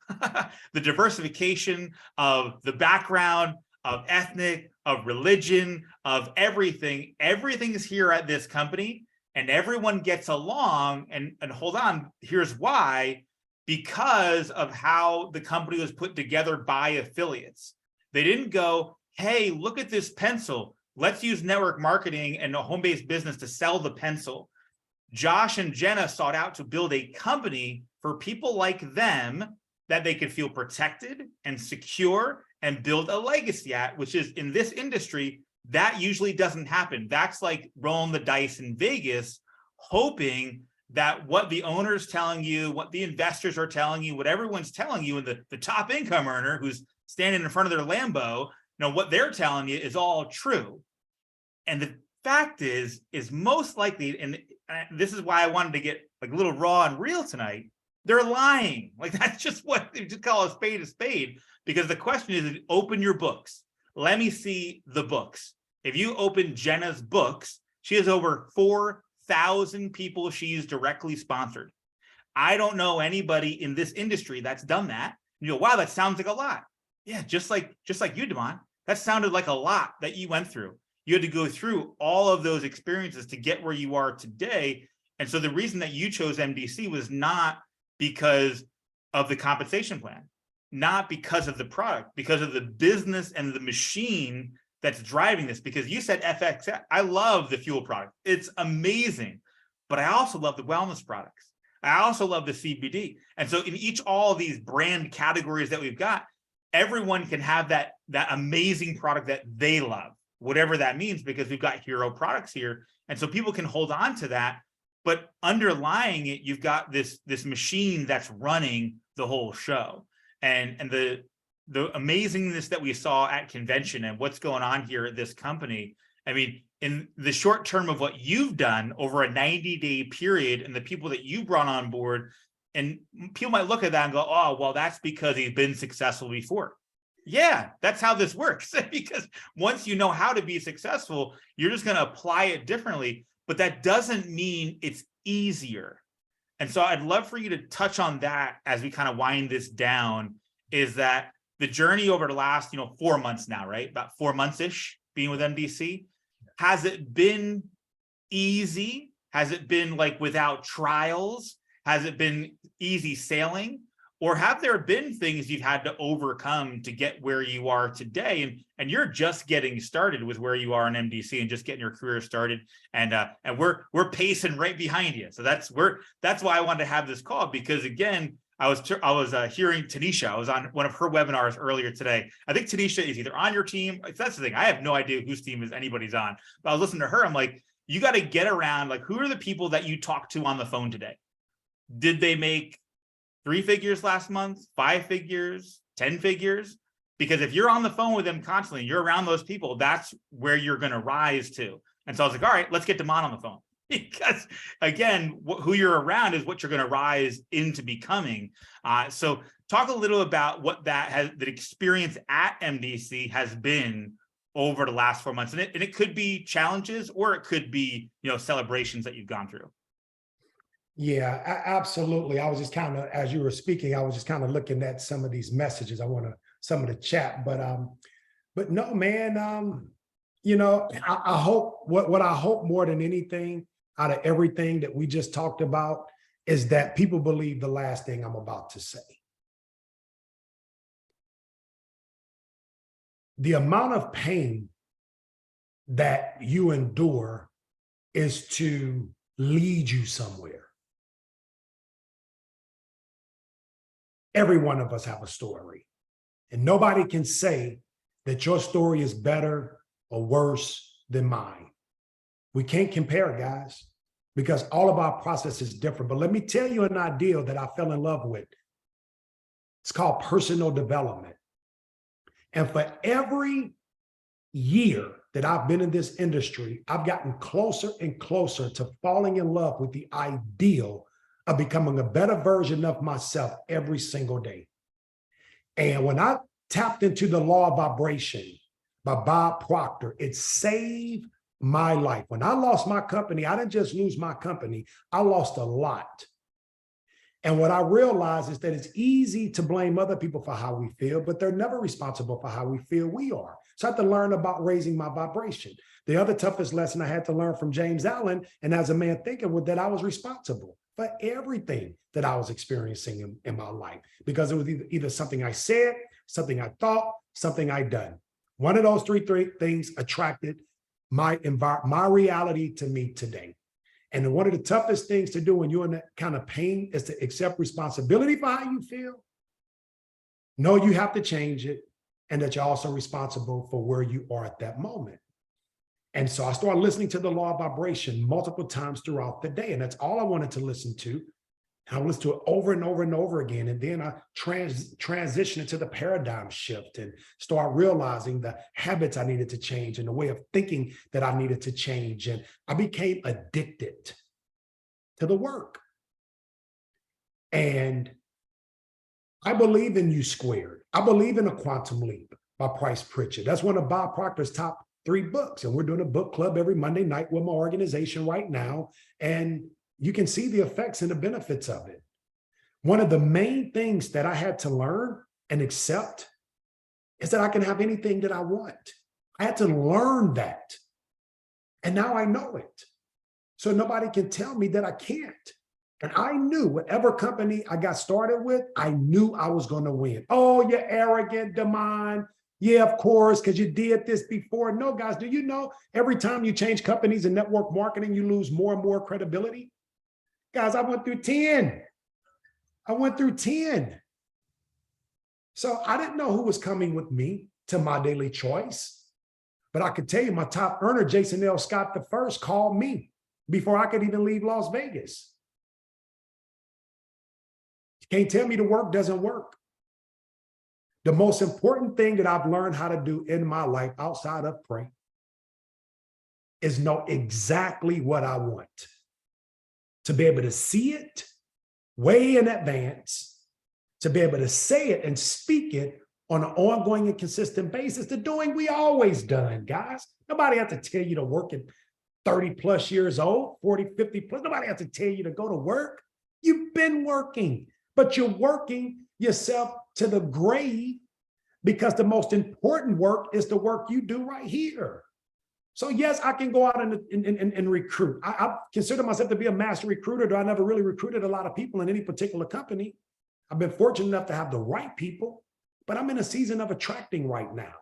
The diversification of the background, of ethnic, of religion, of everything. Everything is here at this company and everyone gets along. And hold on, here's why. Because of how the company was put together by affiliates. They didn't go, hey, look at this pencil. Let's use network marketing and a home-based business to sell the pencil. Josh and Jenna sought out to build a company for people like them that they could feel protected and secure and build a legacy at, which is in this industry, that usually doesn't happen. That's like rolling the dice in Vegas, hoping that what the owner's telling you, what the investors are telling you, what everyone's telling you, and the top income earner who's standing in front of their Lambo, what they're telling you is all true. And the fact is most likely, and this is why I wanted to get like a little raw and real tonight, they're lying. Like that's just what they just call a spade, because the question is open your books. Let me see the books. If you open Jenna's books, she has over 4,000 people she's directly sponsored. I don't know anybody in this industry that's done that. You go, wow, that sounds like a lot. Yeah, just like you, Demond, that sounded like a lot that you went through. You had to go through all of those experiences to get where you are today. And so the reason that you chose MDC was not because of the compensation plan, not because of the product, because of the business and the machine that's driving this. Because you said FX, I love the fuel product. It's amazing. But I also love the wellness products. I also love the CBD. And so in all of these brand categories that we've got, everyone can have that amazing product that they love, whatever that means, because we've got hero products here. And so people can hold on to that. But underlying it, you've got this machine that's running the whole show. And the amazingness that we saw at convention and what's going on here at this company. I mean, in the short term of what you've done over a 90-day period and the people that you brought on board, and people might look at that and go, oh, well, that's because he's been successful before. Yeah, that's how this works. Because once you know how to be successful, you're just going to apply it differently. But that doesn't mean it's easier. And so I'd love for you to touch on that as we kind of wind this down, is that the journey over the last, 4 months now, right? About 4 months-ish being with MDC. Has it been easy? Has it been like without trials? Has it been easy sailing? Or have there been things you've had to overcome to get where you are today? And you're just getting started with where you are in MDC and just getting your career started. And we're pacing right behind you. So that's why I wanted to have this call, because again, I was hearing Tanisha. I was on one of her webinars earlier today. I think Tanisha is either on your team. That's the thing. I have no idea whose team is anybody's on. But I was listening to her. I'm like, you got to get around. Like, who are the people that you talked to on the phone today? Did they make 3 figures last month, 5 figures, 10 figures? Because if you're on the phone with them constantly, you're around those people, that's where you're going to rise to. And so I was like, all right, let's get Demond on the phone. Because again, who you're around is what you're going to rise into becoming. So talk a little about what the experience at MDC has been over the last 4 months. And it could be challenges, or it could be, celebrations that you've gone through. Yeah, absolutely. I was just kind of, as you were speaking, I was just kind of looking at some of these messages. Some of the chat, but no, man. I hope what I hope more than anything out of everything that we just talked about is that people believe the last thing I'm about to say. the amount of pain that you endure is to lead you somewhere. Every one of us have a story, and nobody can say that your story is better or worse than mine. We can't compare, guys, because all of our process is different. But let me tell you an idea that I fell in love with. It's called personal development. And for every year that I've been in this industry, I've gotten closer and closer to falling in love with the ideal of becoming a better version of myself every single day. And when I tapped into the law of vibration by Bob Proctor, it saved my life. When I lost my company, I didn't just lose my company, I lost a lot. And what I realized is that it's easy to blame other people for how we feel, but they're never responsible for how we feel we are. So I had to learn about raising my vibration. The other toughest lesson I had to learn from James Allen, and as a man thinking, was that I was responsible for everything that I was experiencing in my life, because it was either something I said, something I thought, something I done. One of those three things attracted my reality to me today. And one of the toughest things to do when you're in that kind of pain is to accept responsibility for how you feel. Know you have to change it, and that you're also responsible for where you are at that moment. And so I started listening to the law of vibration multiple times throughout the day. And that's all I wanted to listen to. And I listened to it over and over and over again. And then I transitioned into the paradigm shift and start realizing the habits I needed to change and the way of thinking that I needed to change. And I became addicted to the work. And I believe in U Squared. I believe in A Quantum Leap by Price Pritchett. That's one of Bob Proctor's top 3 books. And we're doing a book club every Monday night with my organization right now. And you can see the effects and the benefits of it. One of the main things that I had to learn and accept is that I can have anything that I want. I had to learn that. And now I know it. So nobody can tell me that I can't. And I knew whatever company I got started with, I knew I was going to win. Oh, you're arrogant, Demond. Yeah, of course, because you did this before. No, guys, do you know every time you change companies in network marketing, you lose more and more credibility? Guys, I went through 10. I went through 10. So I didn't know who was coming with me to my daily choice. But I could tell you my top earner, Jason L. Scott I, called me before I could even leave Las Vegas. You can't tell me the work doesn't work. The most important thing that I've learned how to do in my life outside of pray is know exactly what I want. To be able to see it way in advance, to be able to say it and speak it on an ongoing and consistent basis, the doing we always done, guys. Nobody has to tell you to work at 30 plus years old, 40, 50 plus. Nobody has to tell you to go to work. You've been working, but you're working yourself to the grave, because the most important work is the work you do right here. So yes, I can go out and recruit. I consider myself to be a master recruiter, though I never really recruited a lot of people in any particular company. I've been fortunate enough to have the right people, but I'm in a season of attracting right now.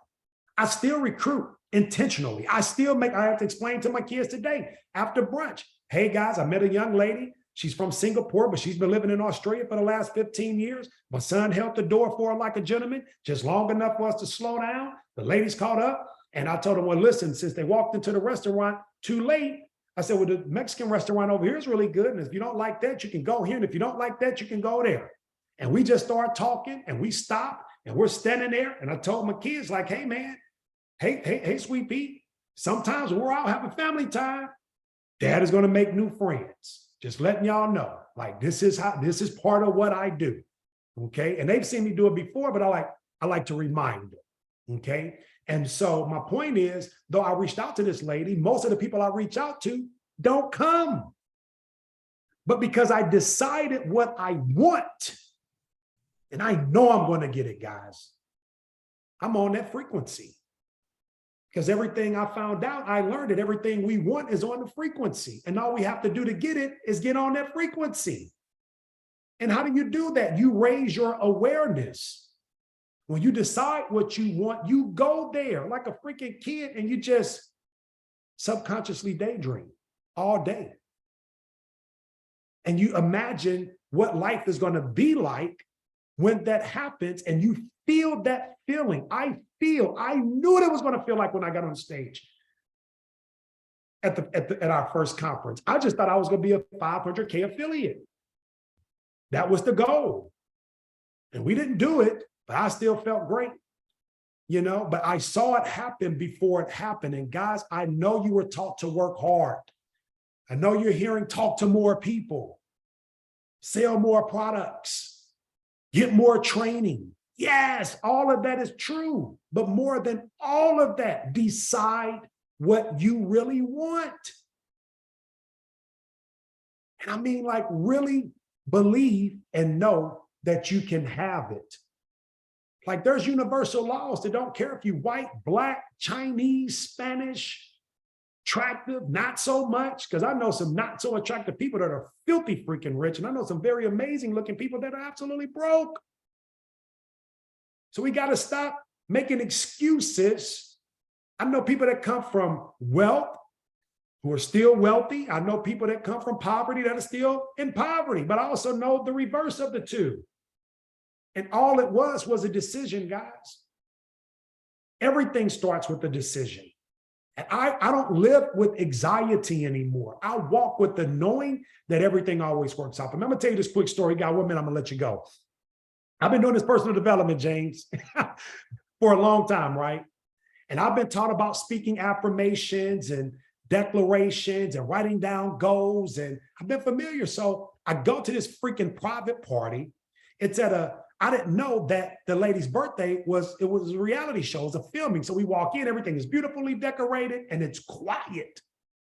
I still recruit intentionally. I have to explain to my kids today after brunch, hey guys, I met a young lady. She's from Singapore, but she's been living in Australia for the last 15 years. My son held the door for her like a gentleman, just long enough for us to slow down. The ladies caught up. And I told them, well, listen, since they walked into the restaurant too late, I said, well, the Mexican restaurant over here is really good. And if you don't like that, you can go here. And if you don't like that, you can go there. And we just started talking and we stopped and we're standing there. And I told my kids like, hey, man, hey, sweet pea, sometimes when we're out having family time, dad is going to make new friends. Just letting y'all know, like, this is part of what I do. Okay. And they've seen me do it before, but I like to remind them. Okay. And so my point is, though I reached out to this lady, most of the people I reach out to don't come. But because I decided what I want, and I know I'm going to get it, guys, I'm on that frequency. Because everything I found out, I learned that everything we want is on the frequency. And all we have to do to get it is get on that frequency. And how do you do that? You raise your awareness. When you decide what you want, you go there like a freaking kid and you just subconsciously daydream all day. And you imagine what life is going to be like when that happens, and you feel that feeling. I knew what it was going to feel like when I got on stage at our first conference. I just thought I was going to be a 500K affiliate. That was the goal. And we didn't do it, but I still felt great, but I saw it happen before it happened. And guys, I know you were taught to work hard. I know you're hearing talk to more people, sell more products, get more training. Yes, all of that is true. But more than all of that, decide what you really want. And I mean, like, really believe and know that you can have it. Like, there's universal laws that don't care if you're white, black, Chinese, Spanish, attractive, not so much, because I know some not so attractive people that are filthy freaking rich, and I know some very amazing looking people that are absolutely broke. So we got to stop making excuses. I know people that come from wealth who are still wealthy. I know people that come from poverty that are still in poverty, but I also know the reverse of the two. And all it was a decision, guys. Everything starts with a decision. And I don't live with anxiety anymore. I walk with the knowing that everything always works out. But I'm going to tell you this quick story. Got 1 minute, I'm going to let you go. I've been doing this personal development, James, for a long time, right? And I've been taught about speaking affirmations and declarations and writing down goals. And I've been familiar. So I go to this freaking private party. It's I didn't know that the lady's birthday was a reality show, it was a filming. So we walk in, everything is beautifully decorated and it's quiet.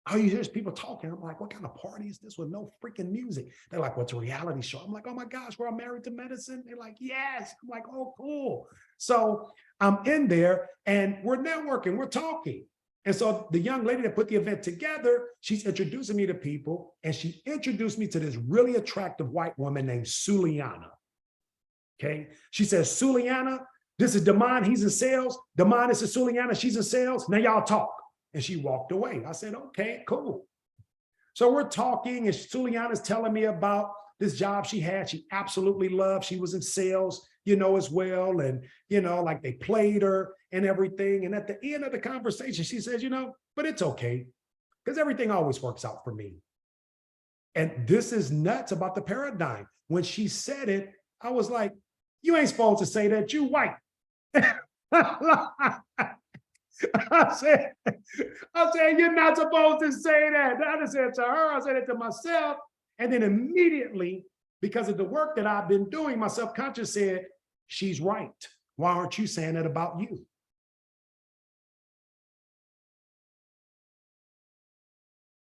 All you hear is people talking. I'm like, what kind of party is this with no freaking music? They're like, what's a reality show? I'm like, oh my gosh, we're all married to medicine. They're like, yes. I'm like, oh, cool. So I'm in there and we're networking, we're talking. And so the young lady that put the event together, she's introducing me to people, and she introduced me to this really attractive white woman named Suliana. Okay. She says, Suliana, this is Demond, he's in sales. Demond, this is Suliana, she's in sales. Now y'all talk. And she walked away. I said, okay, cool. So we're talking, and Suliana's telling me about this job she had. She absolutely loved. She was in sales, as well. And, like they played her and everything. And at the end of the conversation, she says, but it's okay, because everything always works out for me. And this is nuts about the paradigm. When she said it, I was like, you ain't supposed to say that, you white. I said, you're not supposed to say that. I just said to her, I said it to myself. And then immediately, because of the work that I've been doing, my subconscious said, she's right. Why aren't you saying that about you?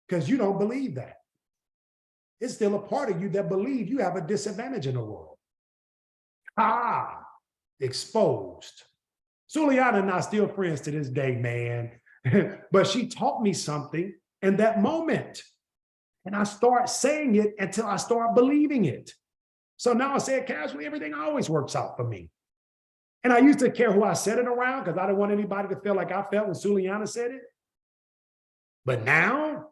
Because you don't believe that. It's still a part of you that believes you have a disadvantage in the world. Exposed. Suliana and I still friends to this day, man. But she taught me something in that moment. And I start saying it until I start believing it. So now I say it casually, everything always works out for me. And I used to care who I said it around, because I didn't want anybody to feel like I felt when Suliana said it. But now,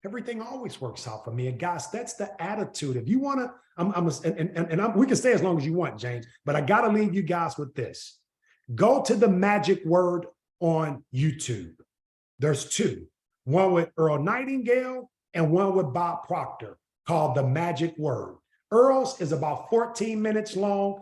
everything always works out for me. And guys, that's the attitude. If you want to, we can stay as long as you want, James, but I got to leave you guys with this. Go to the magic word on YouTube. There's two, one with Earl Nightingale and one with Bob Proctor, called The Magic Word. Earl's is about 14 minutes long.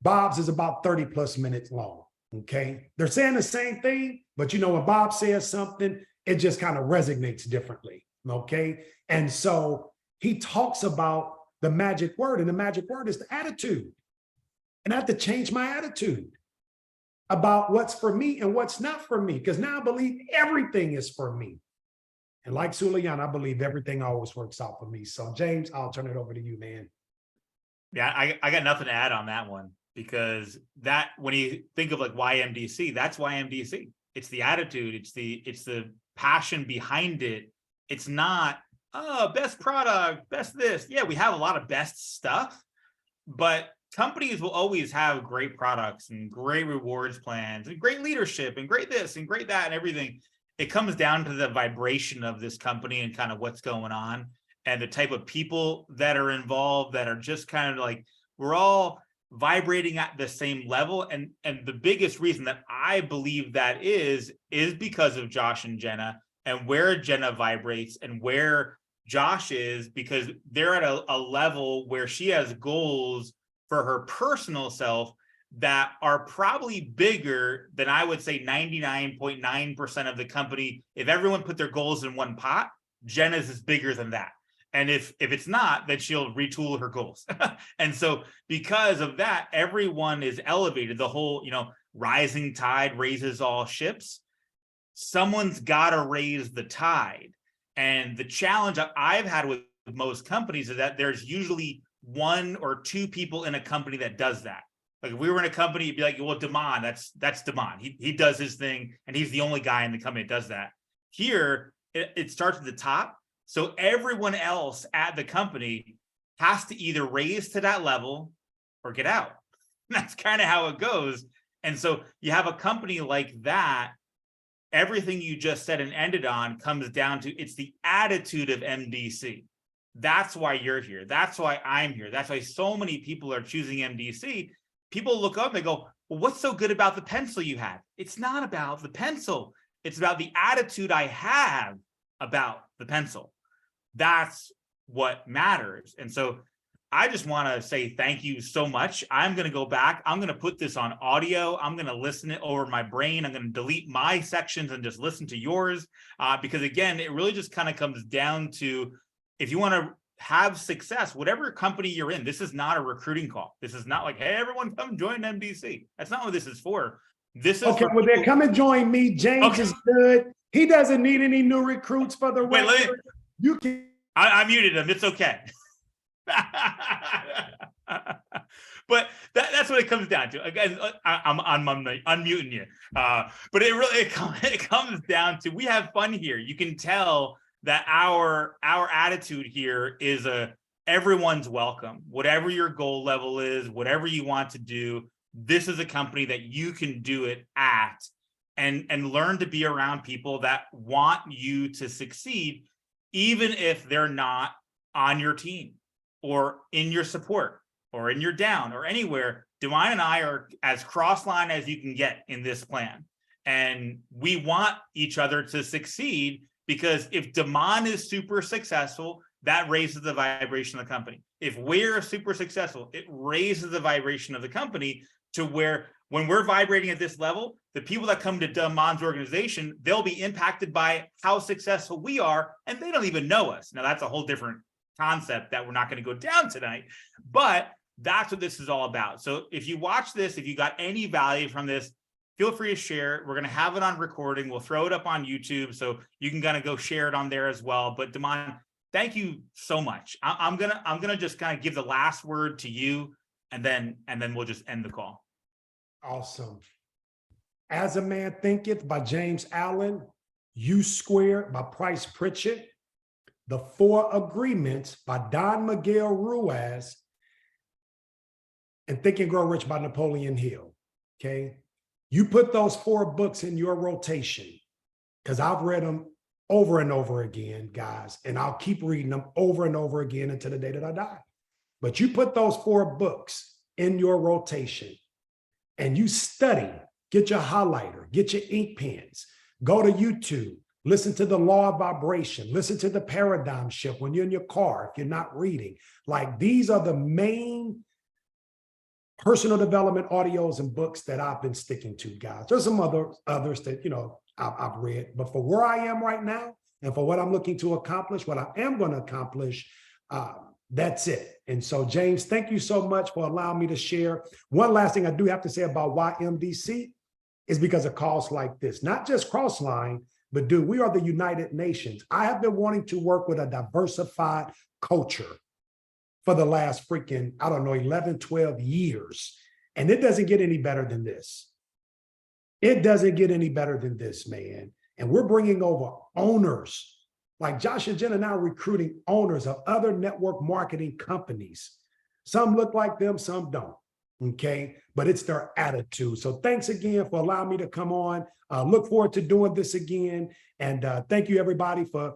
Bob's is about 30 plus minutes long. Okay. They're saying the same thing, but when Bob says something, it just kind of resonates differently. Okay. And so he talks about the magic word, and the magic word is the attitude. And I have to change my attitude about what's for me and what's not for me, because now I believe everything is for me. And like Suliana, I believe everything always works out for me. So James, I'll turn it over to you, man. Yeah, I got nothing to add on that one, because that, when you think of like why MDC, that's why MDC. It's the attitude, it's the passion behind it. It's not, oh, best product, best this. Yeah, we have a lot of best stuff, but companies will always have great products and great rewards plans and great leadership and great this and great that and everything. It comes down to the vibration of this company and kind of what's going on and the type of people that are involved that are just kind of like, we're all vibrating at the same level. And the biggest reason that I believe that is because of Josh and Jenna and where Jenna vibrates and where Josh is, because they're at a level where she has goals for her personal self that are probably bigger than, I would say, 99.9% of the company. If everyone put their goals in one pot, Jenna's is bigger than that. And if it's not, then she'll retool her goals. And so because of that, everyone is elevated. The whole, rising tide raises all ships. Someone's got to raise the tide. And the challenge I've had with most companies is that there's usually one or two people in a company that does that. Like if we were in a company, you'd be like, well, Demond, that's Demond. He does his thing, and he's the only guy in the company that does that. Here, it starts at the top. So everyone else at the company has to either raise to that level or get out. That's kind of how it goes. And so you have a company like that, everything you just said and ended on comes down to, it's the attitude of MDC. That's why you're here. That's why I'm here. That's why so many people are choosing MDC. People look up and they go, well, what's so good about the pencil you have? It's not about the pencil. It's about the attitude I have about the pencil. That's what matters. And so I just want to say thank you so much. I'm going to go back. I'm going to put this on audio. I'm going to listen it over my brain. I'm going to delete my sections and just listen to yours. Because again, it really just kind of comes down to, if you want to have success, whatever company you're in, this is not a recruiting call. This is not like, hey, everyone come join MDC. That's not what this is for. This is okay. Well, then come and join me. James is good. He doesn't need any new recruits for the record. You can. I muted him. It's okay. But that's what it comes down to. Again, I'm unmuting you. But it comes down to, we have fun here. You can tell that our attitude here is everyone's welcome. Whatever your goal level is, whatever you want to do, this is a company that you can do it at, and learn to be around people that want you to succeed, even if they're not on your team or in your support or in your down or anywhere. Demond and I are as cross-line as you can get in this plan. And we want each other to succeed, because if Demond is super successful, that raises the vibration of the company. If we're super successful, it raises the vibration of the company to where, when we're vibrating at this level, the people that come to Demond's organization, they'll be impacted by how successful we are, and they don't even know us. Now, that's a whole different concept that we're not going to go down tonight, but that's what this is all about. So if you watch this, if you got any value from this, feel free to share it. We're going to have it on recording. We'll throw it up on YouTube, so you can kind of go share it on there as well. But Demond, thank you so much. I'm gonna just kind of give the last word to you, and then we'll just end the call. Awesome. As a Man Thinketh by James Allen, U Squared by Price Pritchett, The Four Agreements by Don Miguel Ruiz, and Think and Grow Rich by Napoleon Hill. Okay. You put those 4 books in your rotation, because I've read them over and over again, guys, and I'll keep reading them over and over again until the day that I die. But you put those 4 books in your rotation and you study, get your highlighter, get your ink pens, go to YouTube, listen to the law of vibration, listen to the paradigm shift when you're in your car, if you're not reading. Like, these are the main personal development audios and books that I've been sticking to, guys. There's some others that, I've read, but for where I am right now and for what I'm looking to accomplish, what I am going to accomplish, that's it. And so, James, thank you so much for allowing me to share. One last thing I do have to say about why MDC is because of calls like this, not just Crossline, but dude, we are the United Nations. I have been wanting to work with a diversified culture for the last freaking, 11, 12 years. And it doesn't get any better than this. It doesn't get any better than this, man. And we're bringing over owners, like Josh and Jen are now recruiting owners of other network marketing companies. Some look like them, some don't. Okay, but it's their attitude. So thanks again for allowing me to come on. Look forward to doing this again. And thank you everybody for,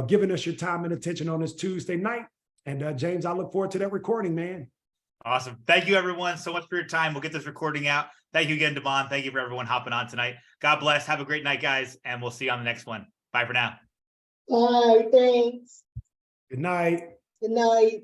giving us your time and attention on this Tuesday night. And James, I look forward to that recording, man. Awesome. Thank you everyone so much for your time. We'll get this recording out. Thank you again, Demond. Thank you for everyone hopping on tonight. God bless. Have a great night, guys. And we'll see you on the next one. Bye for now. All right, thanks. Good night. Good night.